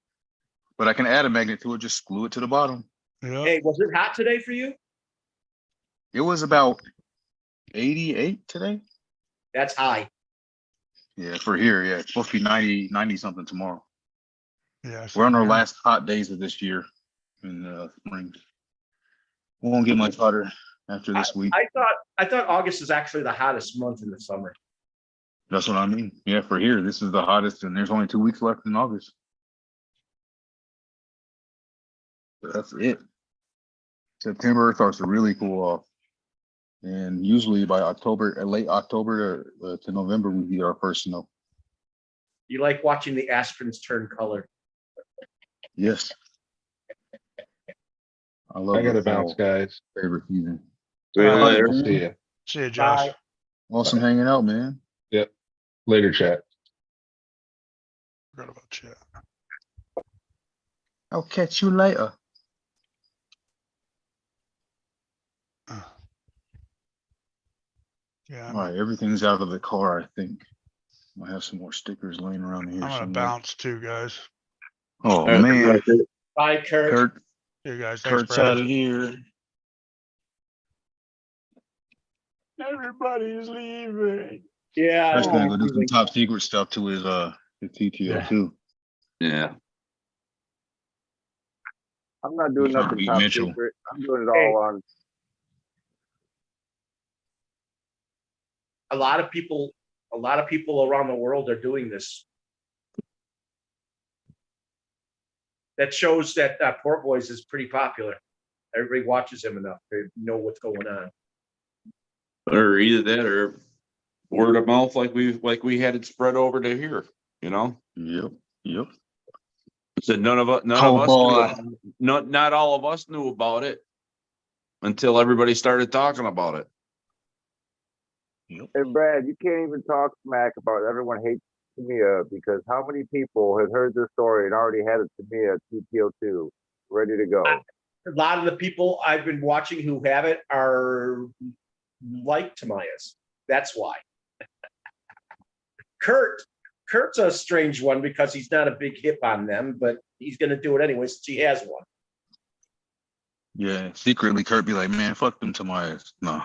But I can add a magnet to it, just glue it to the bottom. yeah. Hey, was it hot today for you? It was about 88 today. That's high. Yeah, for here, yeah. It's supposed to be 90 something tomorrow. Yeah. We're on our same here. last hot days of this year in spring. We won't get much hotter after this week. I thought August is actually the hottest month in the summer. That's what I mean. Yeah, for here, this is the hottest, and there's only 2 weeks left in August. But that's it. September starts to really cool off. And usually by October, late October to November, we get our first snow. You like watching the aspens turn color. Yes. I love I gotta the bounce, fall, guys. favorite season. See you All right, later. man. See ya. See you, Josh. Bye. Awesome hanging out, man. Later, chat. Forgot about chat. I'll catch you later. Yeah, All right, everything's out of the car, I think. I have some more stickers laying around here I'm gonna somewhere. bounce too, guys. Oh man, Bye, Kurt. Kurt, See you guys. Thanks, Kurt's Brad. out of here. Everybody's leaving. Yeah. Kurt's gonna go do some leaving. top secret stuff to his TTO Yeah. too. Yeah. I'm not doing He's trying to nothing beat top Mitchell. secret. I'm doing it Hey. all on. A lot of people around the world are doing this. That shows that Port Boys is pretty popular. Everybody watches him enough to know what's going on. Or either that or word of mouth like we had it spread over to here, you know? Yep. So none of us not all of us knew about it until everybody started talking about it. And Brad, you can't even talk smack about everyone hates Tamiya because how many people had heard this story and already had a Tamiya TTO2 ready to go? A lot of the people I've been watching who have it are like Tamiya's. That's why. Kurt's a strange one because he's not a big hip on them, but he's going to do it anyway since he has one. Yeah. Secretly, Kurt be like, man, fuck them Tamayas. No.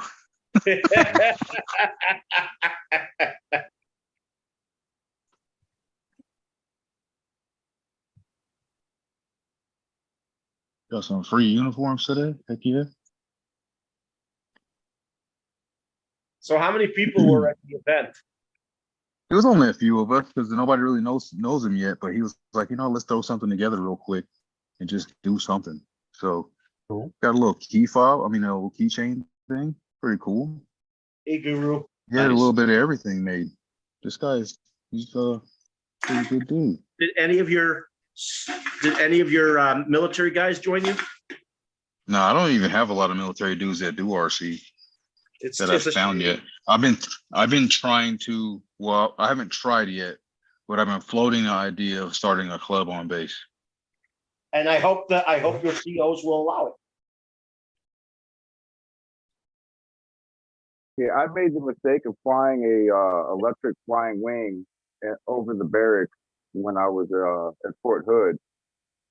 Got some free uniforms today. Heck yeah. So how many people were at the event? It was only a few of us because nobody really knows him yet. But he was like, let's throw something together real quick and just do something. So Cool. got a little key fob. A little keychain thing. Pretty cool. Hey, Guru. He had a Nice. little bit of everything made. He's a pretty good dude. Did any of your military guys join you? No, I don't even have a lot of military dudes that do RC that I've found yet. I've been trying to. Well, I haven't tried yet, but I've been floating the idea of starting a club on base. And I hope your COs will allow it. Yeah, I made the mistake of flying a electric flying wing over the barracks when I was at Fort Hood.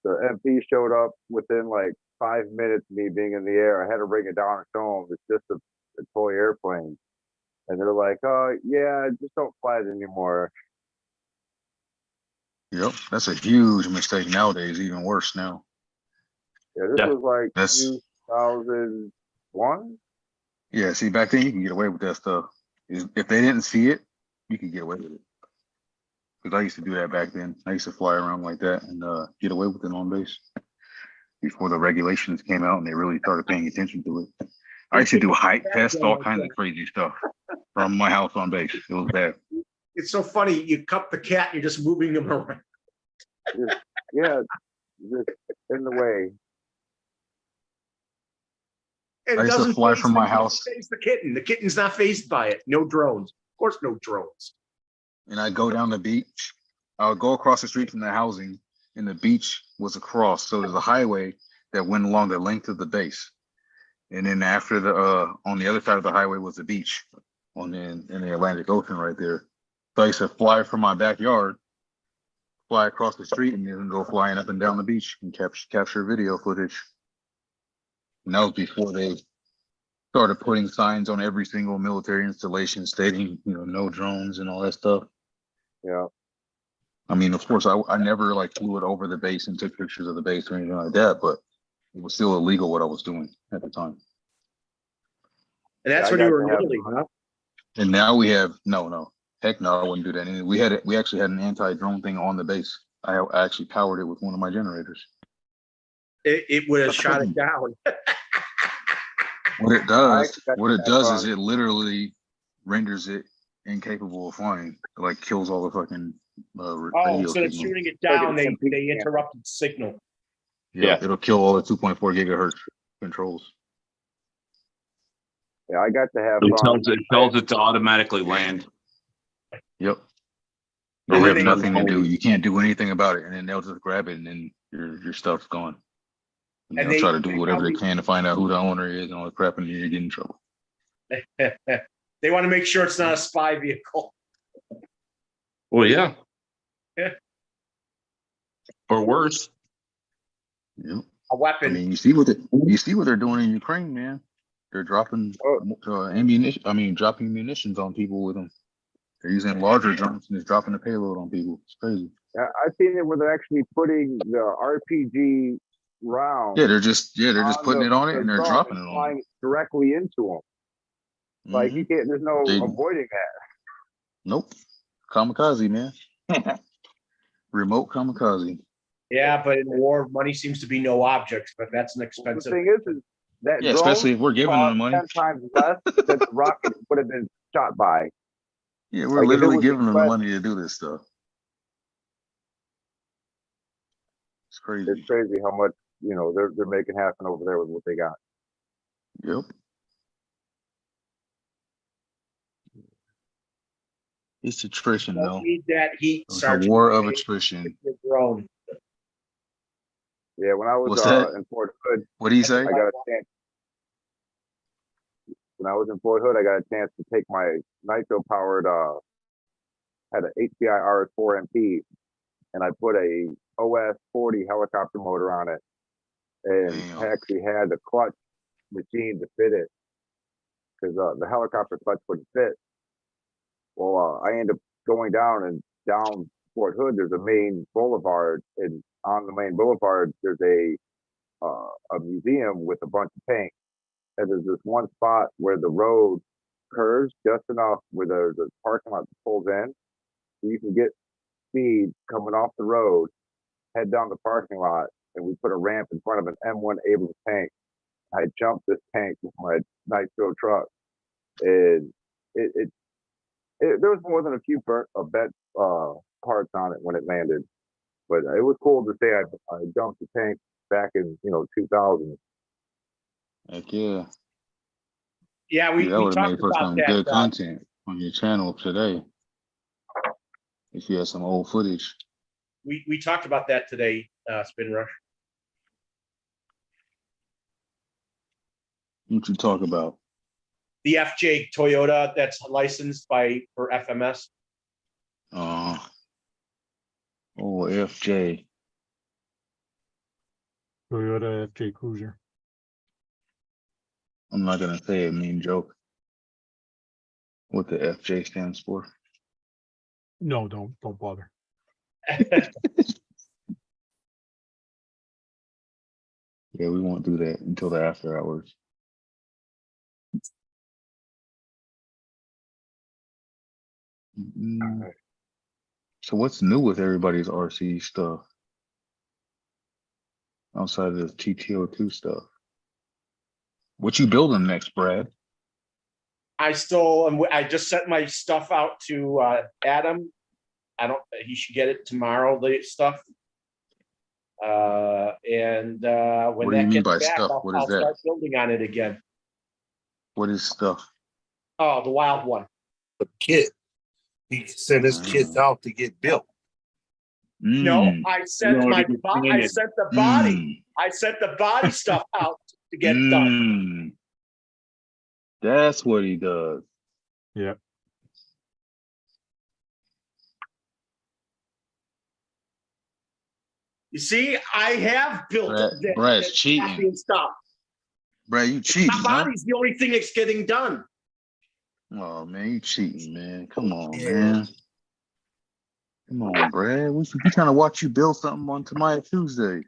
The MP showed up within like 5 minutes of me being in the air. I had to bring it down and show them. It's just a toy airplane. And they're like, oh, yeah, just don't fly it anymore. Yep, that's a huge mistake nowadays. Even worse now. Yeah, this Yeah. was like That's 2001. yeah. See, back then you can get away with that stuff. If they didn't see it, you could get away with it. Because I used to do that back then. I used to fly around like that and get away with it on base before the regulations came out and they really started paying attention to it. I used to do height tests, all kinds of crazy stuff from my house on base. It was bad. It's so funny. You cup the cat, and you're just moving them around. Yeah, just in the way. And I it used to doesn't fly faze from my the- house. faze the kitten. The kitten's not phased by it. No drones. Of course, no drones. And I go down the beach. I would go across the street from the housing, and the beach was across. So there's a highway that went along the length of the base. And then after the on the other side of the highway was the beach in the Atlantic Ocean right there. So I used to fly from my backyard, fly across the street, and then go flying up and down the beach and capture video footage. And that was before they started putting signs on every single military installation stating, no drones and all that stuff. Yeah. I mean, of course, I never like flew it over the base and took pictures of the base or anything like that, but it was still illegal what I was doing at the time. And that's Yeah, when I you got were to in have Italy, huh? And now we have no, heck no, I wouldn't do that. And we actually had an anti-drone thing on the base. I actually powered it with one of my generators. It would have shot it down. What it expect does that is it literally renders it incapable of flying. It like kills all the fucking Oh, radio instead of signal. shooting it down, Like an they MP interrupted signal. Yeah, it'll kill all the 2.4 gigahertz controls. Yeah, I got to have It fun. tells it to automatically land. Yep. And They then have they- nothing to do. You can't do anything about it, and then they'll just grab it, and then your stuff's gone. And And they'll they- try to do whatever they can to find out who the owner is and all the crap, and you get in trouble. They want to make sure it's not a spy vehicle. Well, yeah. Yeah. Or worse. Yep. A I weapon. mean, you see what they're doing in Ukraine, man. They're dropping ammunition. I mean, dropping munitions on people with them. They're using larger drones and just dropping the payload on people. It's crazy. Yeah, I've seen it where they're actually putting the RPG round. Yeah, they're just putting it on it and they're dropping it on flying directly into them. them. Like you can't. There's no They- avoiding that. Nope. Kamikaze, man. Remote kamikaze. Yeah, but in war, money seems to be no object, but that's an The expensive. thing is that Yeah, drone especially if we're giving them the money. 10 times less than the rocket would have been shot by. Yeah, we're Like, if it literally was giving them the US money to do this stuff. It's crazy. It's crazy how much they're making happen over there with what they got. Yep. It's attrition, though. Don't need that heat, It's a Sergeant. war of attrition. Your drone. Yeah, when I was What's that? in Fort Hood, What do you say? I got a chance. When I was in Fort Hood, I got a chance to take my nitro powered had an HPI RS4 MP, and I put a OS 40 helicopter motor on it, and Damn. I actually had the clutch machine to fit it because the helicopter clutch wouldn't fit. Well, I ended up going down Fort Hood. There's a main boulevard, and on the main boulevard, there's a museum with a bunch of tanks. And there's this one spot where the road curves just enough where there's a parking lot that pulls in, so you can get speed coming off the road, head down the parking lot, and we put a ramp in front of an M1 Abrams tank. I jumped this tank with my nitro truck, and there was more than a few bent parts on it when it landed, but it was cool to say I dumped the tank back in 2000. Heck yeah. Yeah, we That would have made talked for about some that. good content on your channel today. If you had some old footage. We talked about that today, Spin Rush. What you talk about? The FJ Toyota that's licensed for FMS. FJ. Toyota FJ Cruiser. I'm not gonna say a mean joke. What the FJ stands for. No, don't bother. Yeah, we won't do that until the after hours. Mm. So what's new with everybody's RC stuff? Outside of the TTO2 stuff. What you building next, Brad? I just sent my stuff out to Adam. He should get it tomorrow, the stuff. When What do you that mean gets by back, stuff? I'll, What is I'll that? start building on it again. What is stuff? Oh, the wild one. The kit. He sent his kits out to get built. No, Mm. I sent the body. I sent the body stuff out to get done. That's what he does. Yeah. You see, I have built Brad's cheating. stuff. Brad, you cheating, My huh? body's the only thing that's getting done. Oh man, you cheating, man. Come on, man. Come on, Brad. We trying to watch you build something on Tomorrow Tuesdays.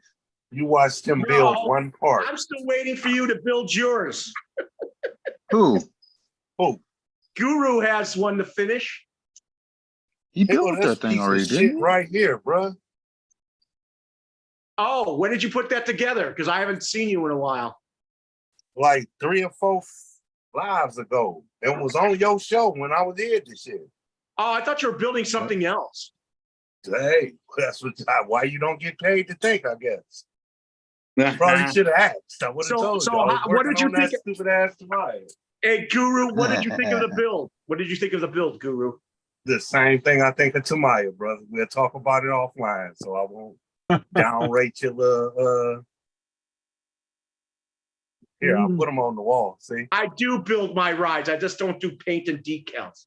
You watched him build one part. I'm still waiting for you to build yours. Who? Who? Guru has one to finish. He built that thing already, didn't he? Right here, bro. Oh, when did you put that together? Because I haven't seen you in a while. Like 3 or 4 lives ago. It was on your show when I was here this year. Oh, I thought you were building something else. Hey, that's why you don't get paid to think, I guess. Probably should have asked. I would have told you. What did you think? Stupid ass device. Hey, Guru, what did you think of the build? What did you think of the build, Guru? The same thing I think of Tamaya, brother. We'll talk about it offline, so I won't downrate your little. Here, I'll put them on the wall. See, I do build my rides. I just don't do paint and decals.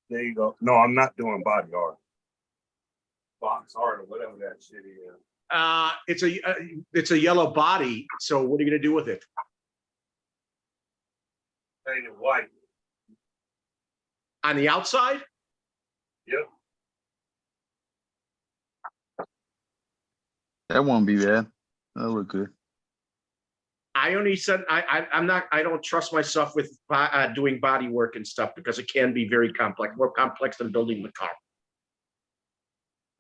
there you go. No, I'm not doing body art, box art, or whatever that shit is. It's a yellow body. So what are you gonna do with it? Painted white. On the outside? Yep. That won't be bad. That look good. I only said I don't trust myself with doing body work and stuff because it can be very complex, more complex than building the car.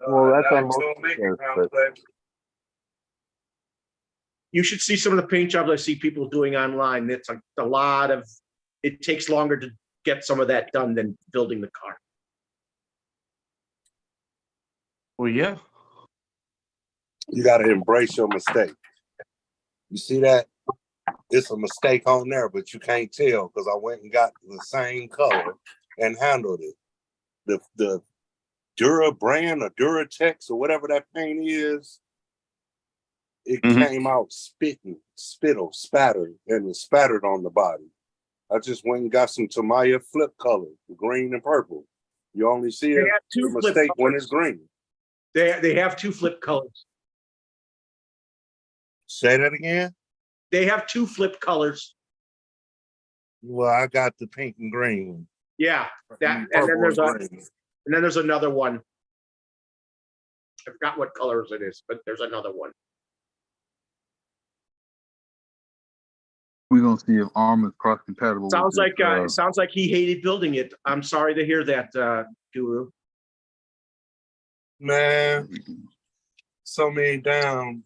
Well, that's on Alex, most don't make it cars, but- complex. You should see some of the paint jobs I see people doing online. It's a lot of, it takes longer to get some of that done than building the car. Well, yeah. You got to embrace your mistake. You see that? It's a mistake on there, but you can't tell because I went and got the same color and handled it. The Dura brand or Duratex or whatever that paint is, it came out spattered, and it spattered on the body. I just went and got some Tamaya flip color, green and purple. You only see a mistake when it's green. They have 2 flip colors. Say that again? They have 2 flip colors. Well, I got the pink and green. Yeah, and then there's another one. I forgot what colors it is, but there's another one. We're gonna see if ARM is cross compatible. Sounds like he hated building it. I'm sorry to hear that, Guru. Man, so many down.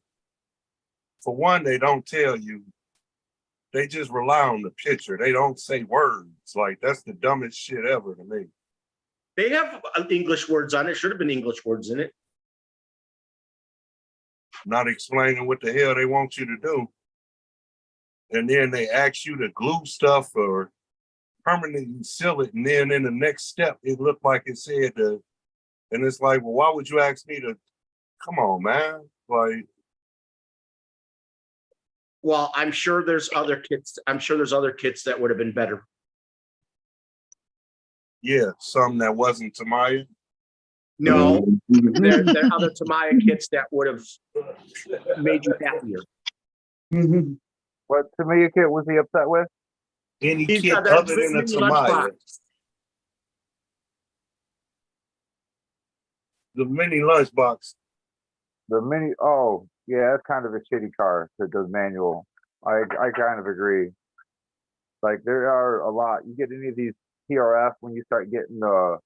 For one, they don't tell you. They just rely on the picture. They don't say words. Like, that's the dumbest shit ever to me. They have English words on it. Should have been English words in it. Not explaining what the hell they want you to do. And then they ask you to glue stuff or permanently seal it. And then in the next step, it looked like it said and it's like, well, why would you ask me to? Come on, man. Like, Well, I'm sure there's other kits. I'm sure there's other kits that would have been better. yeah, something that wasn't Tamaya. No, they're other Tamiya kits that would have made you happier. What Tamiya kit was he upset with? Any He's kid got that other than a mini Tamiya. lunchbox. The mini lunchbox. The mini, oh, yeah, that's kind of a shitty car that does manual. I kind of agree. Like there are a lot. You get any of these TRF when you start getting the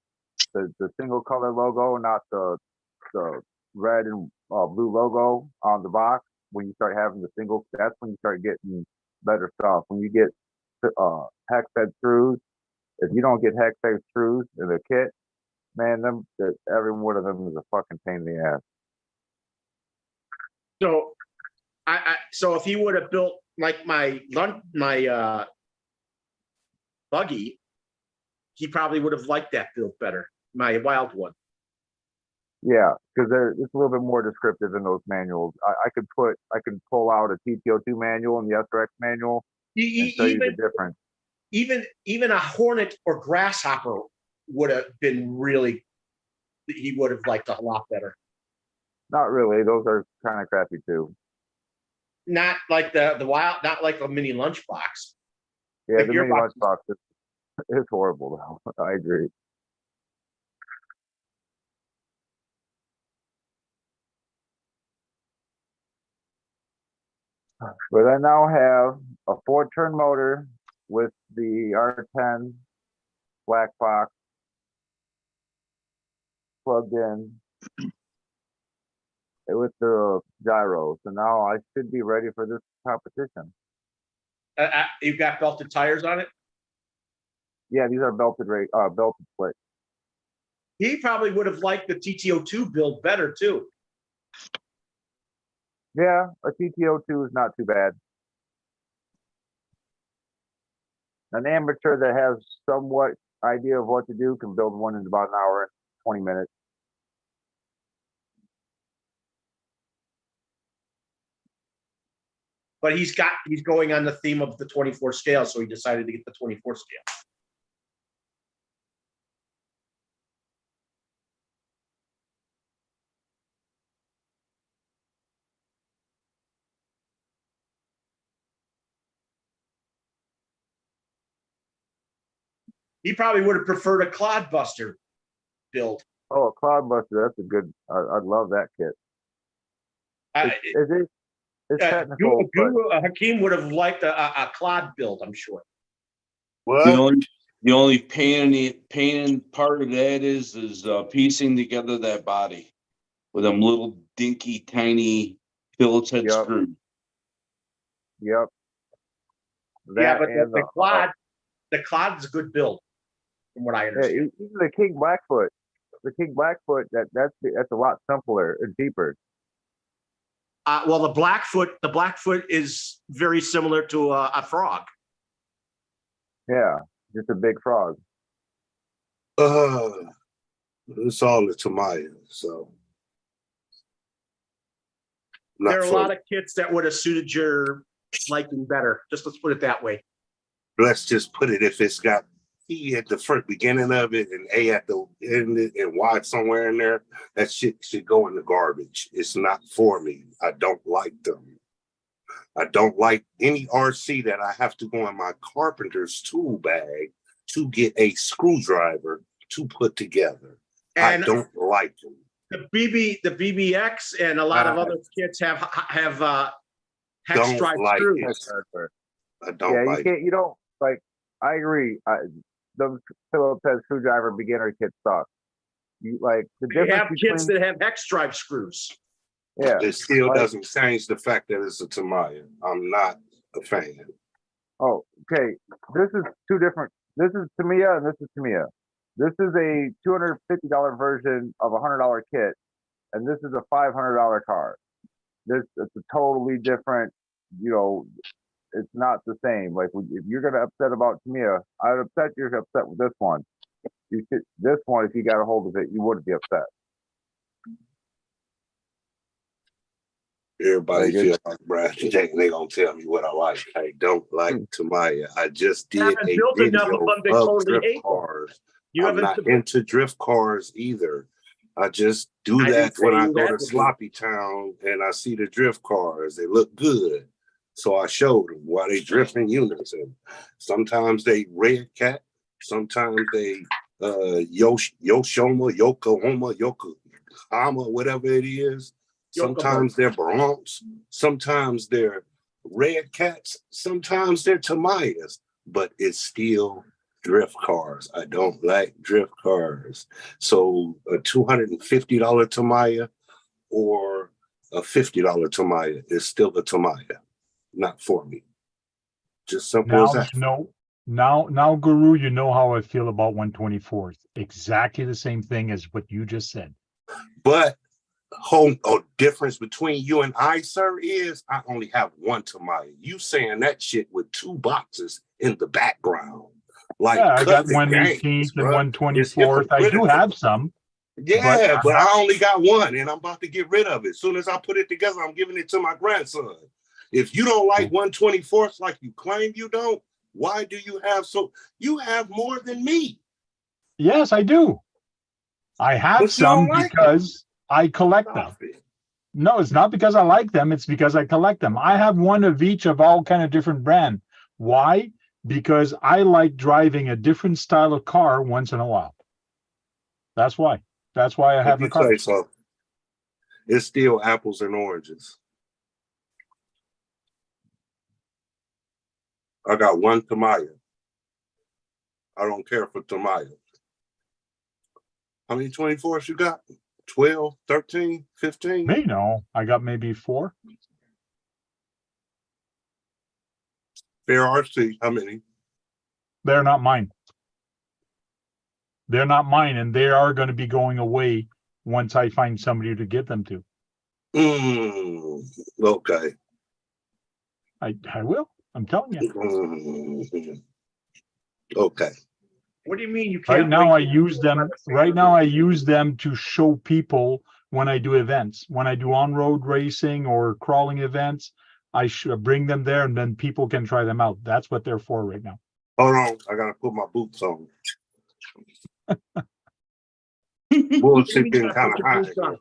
single color logo, not the red and blue logo on the box. When you start having the single, that's when you start getting better stuff. When you get hex fed screws, if you don't get hex fed screws in the kit, man, every one of them is a fucking pain in the ass. So, so if he would have built like my buggy, he probably would have liked that build better. My wild one. Yeah, because it's a little bit more descriptive in those manuals. I could pull out a TTO2 manual and the SRX manual and show you the difference. Even a Hornet or Grasshopper would have been really. He would have liked a lot better. Not really. Those are kind of crappy too. Not like the wild, not like a mini lunchbox. Yeah, Like the your mini box- lunchbox is horrible though. I agree. But I now have a 4-turn motor with the R10 black box plugged in with the gyro. So now I should be ready for this competition. You've got belted tires on it. Yeah, these are belted split. He probably would have liked the TTO2 build better too. Yeah, a TTO2 is not too bad. An amateur that has somewhat idea of what to do can build one in about an hour and 20 minutes. But he's going on the theme of the 24 scale, so he decided to get the 24 scale. He probably would have preferred a Clodbuster build. Oh, a Cloudbuster, that's a good. I'd love that kit. It's technical. Hakeem would have liked a Clod build, I'm sure. What? The only pain part of that is piecing together that body with them little dinky tiny Phillips head Yep. screws. Yep. Yeah, but the Clod's a good build, from what I understand. Even the King Blackfoot. The King Blackfoot, that's a lot simpler and cheaper. Well, the Blackfoot is very similar to a frog. Yeah, just a big frog. It's all the Tamiya, so. There are a lot of kits that would have suited your liking better. Let's put it that way. Let's just put it, if it's got E at the first beginning of it and A at the end and Y somewhere in there, that shit should go in the garbage. It's not for me. I don't like them. I don't like any RC that I have to go in my carpenter's tool bag to get a screwdriver to put together. And I don't like them. The BBX and a lot of other kits have hex stripe screws. I don't like. You don't like. I agree. Those Phillips head screwdriver beginner kits suck. You like the difference. You have kits that have hex stripe screws. Yeah, it still doesn't change the fact that it's a Tamiya. I'm not a fan. Oh, okay. This is two different. This is Tamiya and this is Tamiya. This is a $250 version of a $100 kit, and this is a $500 car. It's a totally different. It's not the same. Like if you're gonna upset about Tamiya, I'd upset you're upset with this one. This one, if you got a hold of it, you wouldn't be upset. Everybody feels like Brad. They're gonna tell me what I like. I don't like Tamiya. I just did a video of drift cars. I'm not into drift cars either. I just do I that didn't say when I you go had to to do it. Sloppy Town and I see the drift cars. They look good. So I showed them while they drift in unison. Sometimes they red cat, sometimes they Yoshoma, Yokohama, Yokohama, whatever it is. Sometimes they're Bronx, sometimes they're red cats, sometimes they're Tamayas, but it's still drift cars. I don't like drift cars. So a $250 Tamaya or a $50 Tamaya is still a Tamaya, not for me. Just simple Now as that. you know. Now, Guru, you know how I feel about 124th. Exactly the same thing as what you just said. But whole difference between you and I, sir, is I only have one Tamaya. You saying that shit with two boxes in the background. Like, Yeah, I got cut the 118th games, and bro. It's 124th. I do have hypocritical. some. Yeah, but I only got one and I'm about to get rid of it. As soon as I put it together, I'm giving it to my grandson. If you don't like 124th like you claim you don't, why do you have you have more than me? Yes, I do. I have But you don't some like because I collect them. Stop it. No, it's not because I like them. It's because I collect them. I have one of each of all kind of different brand. Why? Because I like driving a different style of car once in a while. That's why. That's why I have the If you car. say so. It's still apples and oranges. I got one Tamaya. I don't care for Tamaya. How many 24s you got? 12, 13, 15? Me, no. I got maybe 4. Fair RC, how many? They're not mine. They're not mine, and they are going to be going away once I find somebody to get them to. Okay. I will. I'm telling you. Okay. What do you mean you can't? Right now, wait I use them. Right now, I use them to show people when I do events. When I do on-road racing or crawling events, I should bring them there, and then people can try them out. That's what they're for right now. Hold on, I gotta put my boots on. Bullshit getting kind of hot.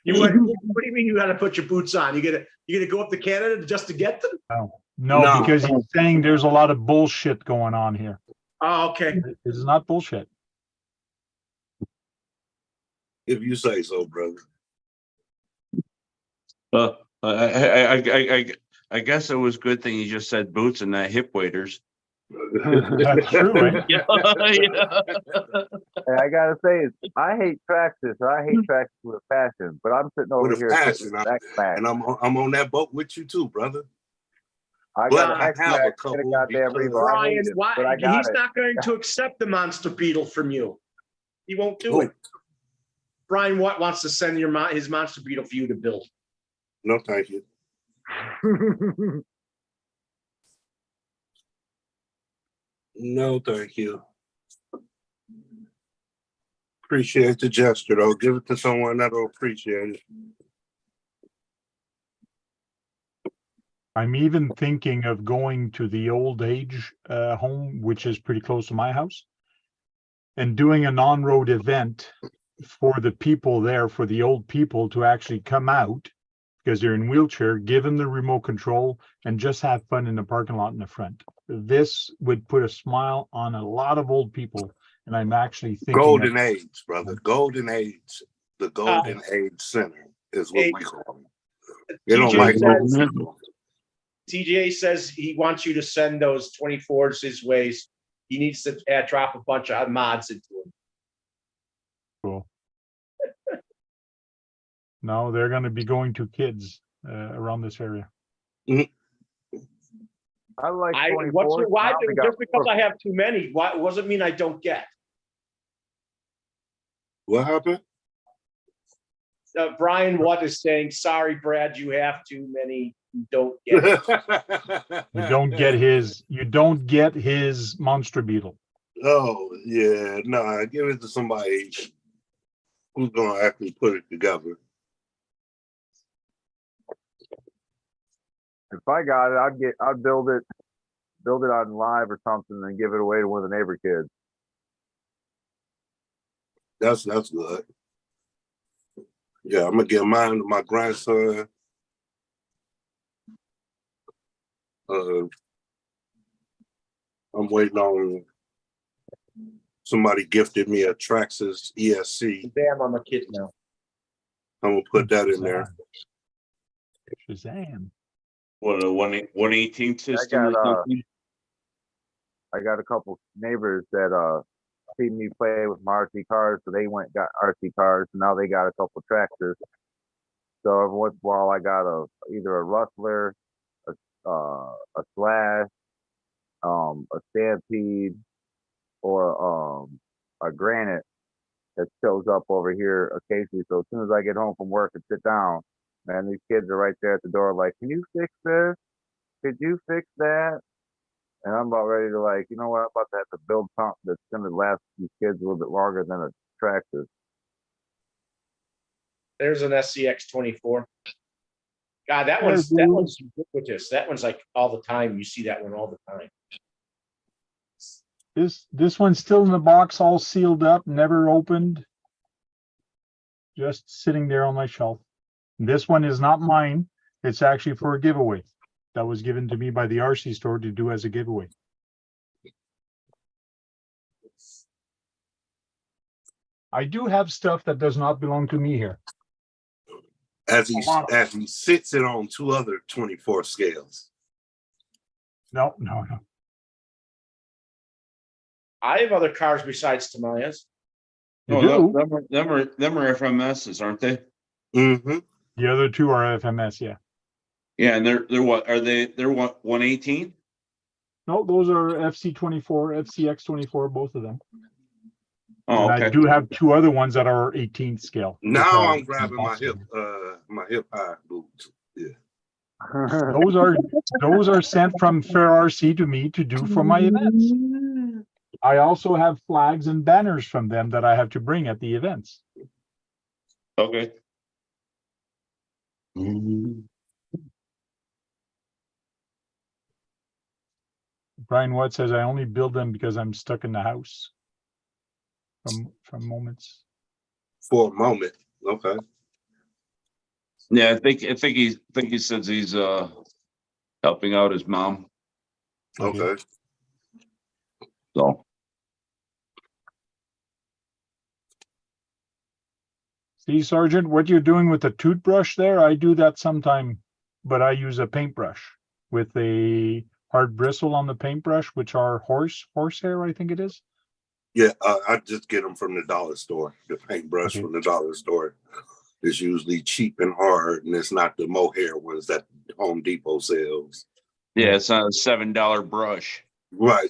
What do you mean you got to put your boots on? You gonna go up to Canada just to get them? No, because he's saying there's a lot of bullshit going on here. Oh, okay. This is not bullshit. If you say so, brother. I guess it was a good thing you just said boots and not hip waders. That's true, right? Yeah. Hey, I gotta say, I hate Traxxas. I hate Traxxas with a passion. But I'm sitting over With a here passion, sitting with X-Max. and I'm on that boat with you too, brother. I But got I an have a X-Max couple and a goddamn because- Revo. I Brian, hate it, why? but I got He's it. not going to accept the Monster Beetle from you. He won't do Who? it. Brian Watt wants to send his Monster Beetle for you to build. No, thank you. No, thank you. Appreciate the gesture, though. Give it to someone that'll appreciate it. I'm even thinking of going to the old age home, which is pretty close to my house, and doing an on-road event for the people there, for the old people to actually come out because they're in wheelchair, give them the remote control and just have fun in the parking lot in the front. This would put a smile on a lot of old people. And I'm actually thinking Golden age, brother. Golden age. The Golden Oh. Age Center is what we call it. They don't TJ like says- old people. TJ says he wants you to send those 24s his ways. He needs to drop a bunch of mods into them. cool. No, they're going to be going to kids around this area. I like Why? Just because I have too many, why doesn't mean I don't get? What happened? Brian Watt is saying, sorry, Brad, you have too many. You don't get it. You don't get his Monster Beetle. Oh, yeah. No, give it to somebody who's going to actually put it together. If I got it, I'd build it on live or something and give it away to one of the neighbor kids. That's good. Yeah, I'm gonna give mine to my grandson. I'm waiting on somebody gifted me a Traxxas ESC. Damn, I'm a kid now. I'm gonna put that in there. Shazam. What, a 1/18 system or something? I got a couple neighbors that see me play with my RC cars, so they went and got RC cars. And now they got a couple tractors. So every once in a while, I got either a Rustler, a Slash, a Stampede, or a Granite that shows up over here occasionally. So as soon as I get home from work and sit down, man, these kids are right there at the door, like, "Can you fix this? Could you fix that?" And I'm about ready to, like, you know what? I'm about to have to build something that's going to last these kids a little bit longer than a tractor. There's an SCX 24. God, that Yeah, one's ubiquitous. That one's like all the time. You see that one all the time. This one's still in the box, all sealed up, never opened. Just sitting there on my shelf. This one is not mine. It's actually for a giveaway. That was given to me by the RC store to do as a giveaway. I do have stuff that does not belong to me here. As he sits it on 2 other 24 scales. No. I have other cars besides Tamaya's. You No, do? them are FMSs, aren't they? Mm-hmm. The other two are FMS, yeah. Yeah, and they're what are they? They're what, 1/18? No, those are FC24, FCX24, both of them. Oh, And I okay. do have 2 other ones that are 18th scale. Now I'm grabbing my hip high boots. Yeah. Those are sent from Fair RC to me to do for my events. I also have flags and banners from them that I have to bring at the events. Okay. Brian Watt says I only build them because I'm stuck in the house. From moments. For a moment. Okay. Yeah, I think he says he's helping out his mom. Okay. So See, Sergeant, what you're doing with the toothbrush there, I do that sometime, but I use a paintbrush with a hard bristle on the paintbrush, which are horsehair, I think it is. Yeah, I just get them from the dollar store. The paintbrush from the dollar store is usually cheap and hard, and it's not the mohair ones that Home Depot sells. yeah, it's not a $7 brush. Right.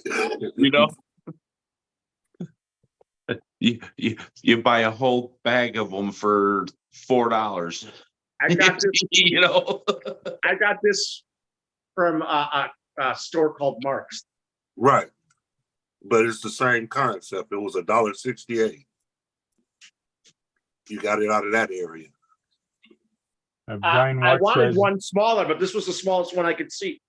You know, you buy a whole bag of them for $4. I got this. You know, I got this from a store called Mark's. Right. But it's the same concept. It was $1.68. You got it out of that area. Brian I Watt wanted says, one smaller, but this was the smallest one I could see.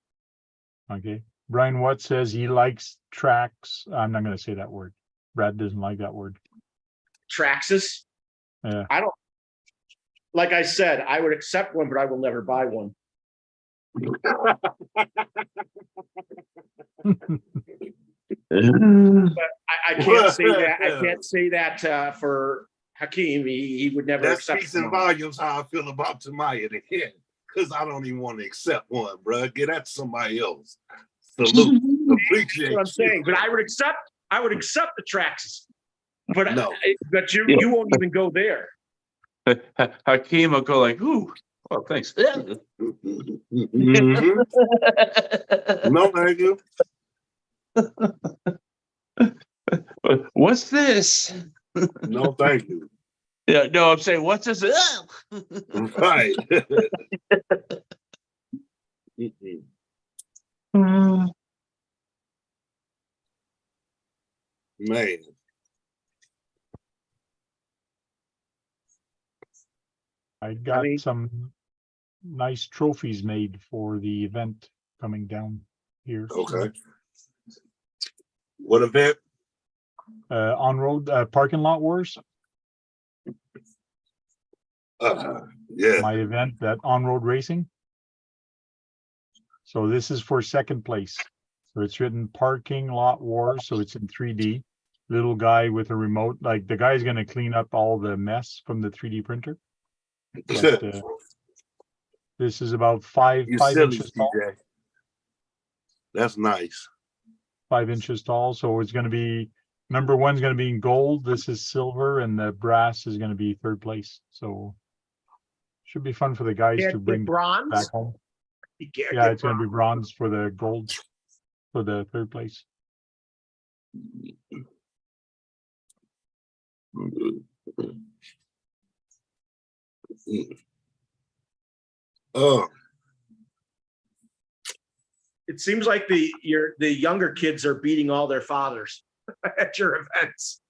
okay. Brian Watt says he likes tracks. I'm not going to say that word. Brad doesn't like that word. Traxxas. Yeah. I don't. Like I said, I would accept one, but I will never buy one. But I can't say that. I can't say that for Hakeem. He would never That accept speaks in one. volumes how I feel about Tamaya then. Because I don't even want to accept one, bro. Get that to somebody else. Salute. Appreciate That's what I'm saying. But I would accept the Traxxas. But No. But you won't even go there. Hakeem will go like, "Ooh, oh, thanks." Mhm. No, thank you. What's this? No, thank you. Yeah, no, I'm saying, what's this? Right. Man. I got some nice trophies made for the event coming down here. Okay. What event? On road parking lot wars. Yeah. my event, that on-road racing. So this is for second place. So it's written parking lot wars. So it's in 3D. Little guy with a remote. Like the guy's going to clean up all the mess from the 3D printer. But, this is about five You silly, inches tall. CJ. That's nice. 5 inches tall. So it's going to be number one's going to be in gold. This is silver, and the brass is going to be third place. So should be fun for the guys to Can't bring get bronze. back home. You can't Yeah, get it's going to be bronze for the gold for the third place. Oh, It seems like the younger kids are beating all their fathers at your events.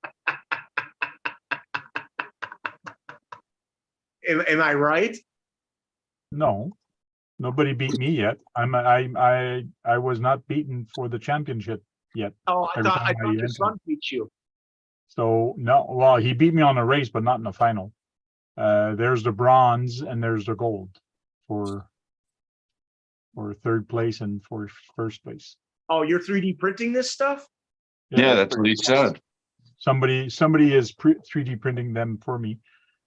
Am I right? No, nobody beat me yet. I was not beaten for the championship yet. Oh, I Every thought time I your entered. son beat you. So no, well, he beat me on a race, but not in the final. There's the bronze and there's the gold for third place and for first place. Oh, you're 3D printing this stuff? Yeah, that's what he said. Somebody is 3D printing them for me.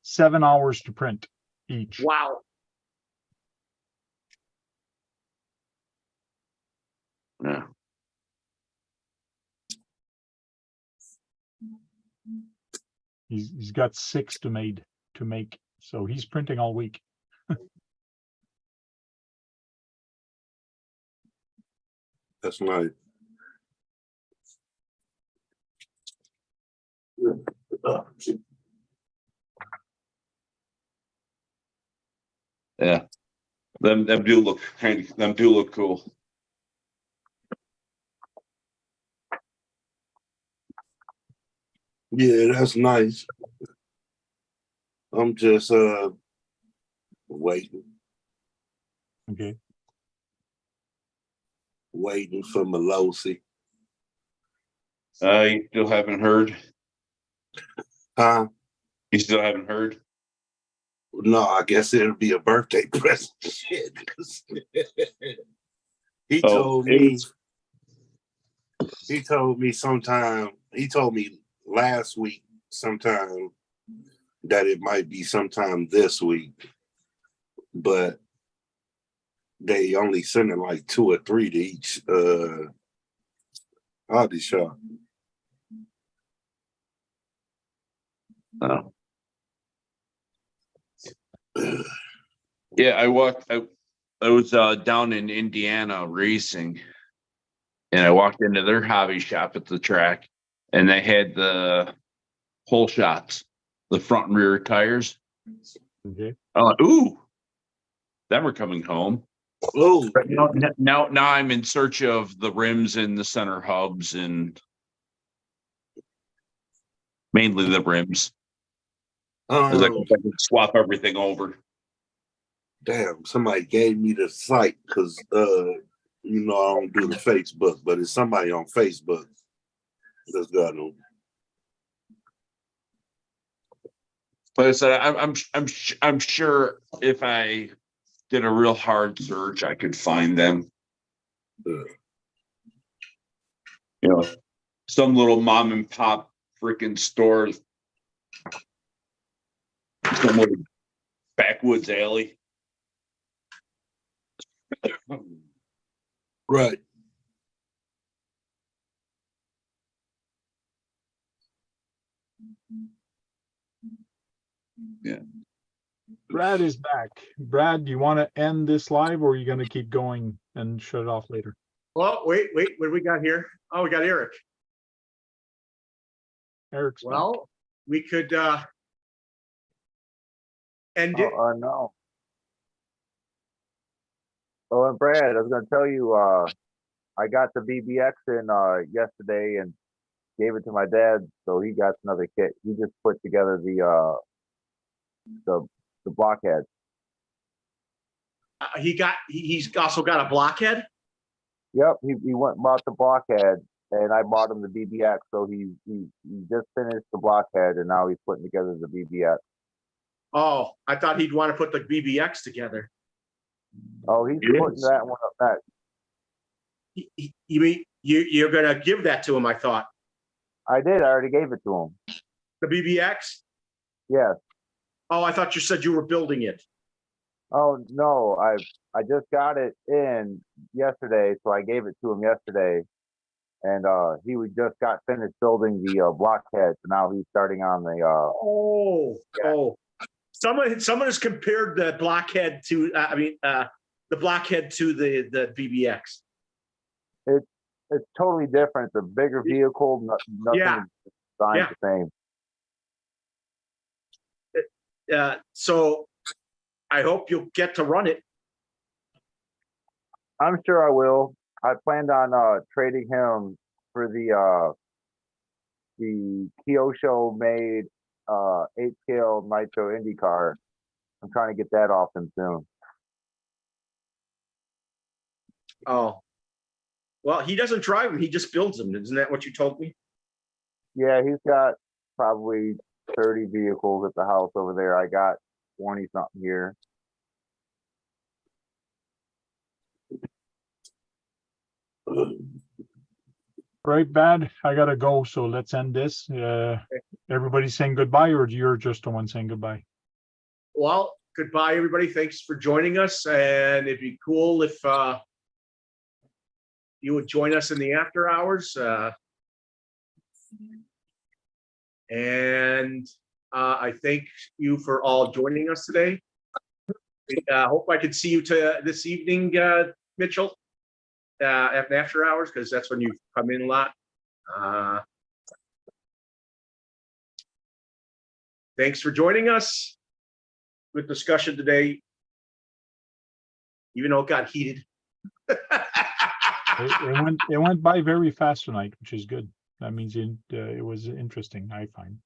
7 hours to print each. Wow. Yeah. He's got 6 to make. So he's printing all week. that's nice. Yeah. Them do look them do look cool. Yeah, that's nice. I'm just waiting Okay. for Melosi. You still haven't heard? Huh? You still haven't heard? No, I guess it'll be a birthday present. Shit. He Oh, told me last week sometime that it might be sometime this week, but they only sending like 2 or 3 to each hobby shop. Oh. Yeah, I was down in Indiana racing, and I walked into their hobby shop at the track, and they had the whole shots, the front and rear tires. Okay. I'm like, ooh, them are coming home. Oh, But now I'm in search of the rims and the center hubs, and mainly the rims. As I can swap everything over. damn, somebody gave me the site because I don't do the Facebook, but it's somebody on Facebook that's got them. But I said I'm sure if I did a real hard search, I could find them. You know, some little mom and pop freaking store, some little backwoods alley. Right. Yeah. Brad is back. Brad, do you want to end this live, or are you going to keep going and shut it off later? Well, wait, what do we got here? Oh, we got Eric. Eric's back. Well, we could end it. No. Oh, and Brad, I was going to tell you, I got the BBX in yesterday and gave it to my dad, so he got another kit. He just put together the blockhead. He's also got a blockhead. Yep, he went and bought the blockhead, and I bought him the BBX. So he just finished the blockhead, and now he's putting together the BBX. Oh, I thought he'd want to put the BBX together. Oh, he's Yes. putting that one up next. You mean you're gonna give that to him? I thought I did. I already gave it to him. the BBX. Yes. Oh, I thought you said you were building it. Oh no, I just got it in yesterday, so I gave it to him yesterday, and he just got finished building the blockhead, so now he's starting on the Oh. Someone has compared the blockhead to the blockhead to the BBX. It's totally different. It's a bigger vehicle. Nothing Yeah. is designed the same. So I hope you'll get to run it. I'm sure I will. I planned on trading him for the Kyosho made 8-scale Nitro Indy car. I'm trying to get that off him soon. Oh, well, he doesn't drive them. He just builds them. Isn't that what you told me? Yeah, he's got probably 30 vehicles at the house over there. I got 20 something here. Right, bad. I gotta go, so let's end this. Everybody saying goodbye, or you're just the one saying goodbye? Well, goodbye, everybody. Thanks for joining us. And it'd be cool if you would join us in the after hours. And I thank you for all joining us today. I hope I can see you this evening, Mitchell, after hours, because that's when you come in a lot. Thanks for joining us. Good discussion today, even though it got heated. It went by very fast tonight, which is good. That means it was interesting, I find.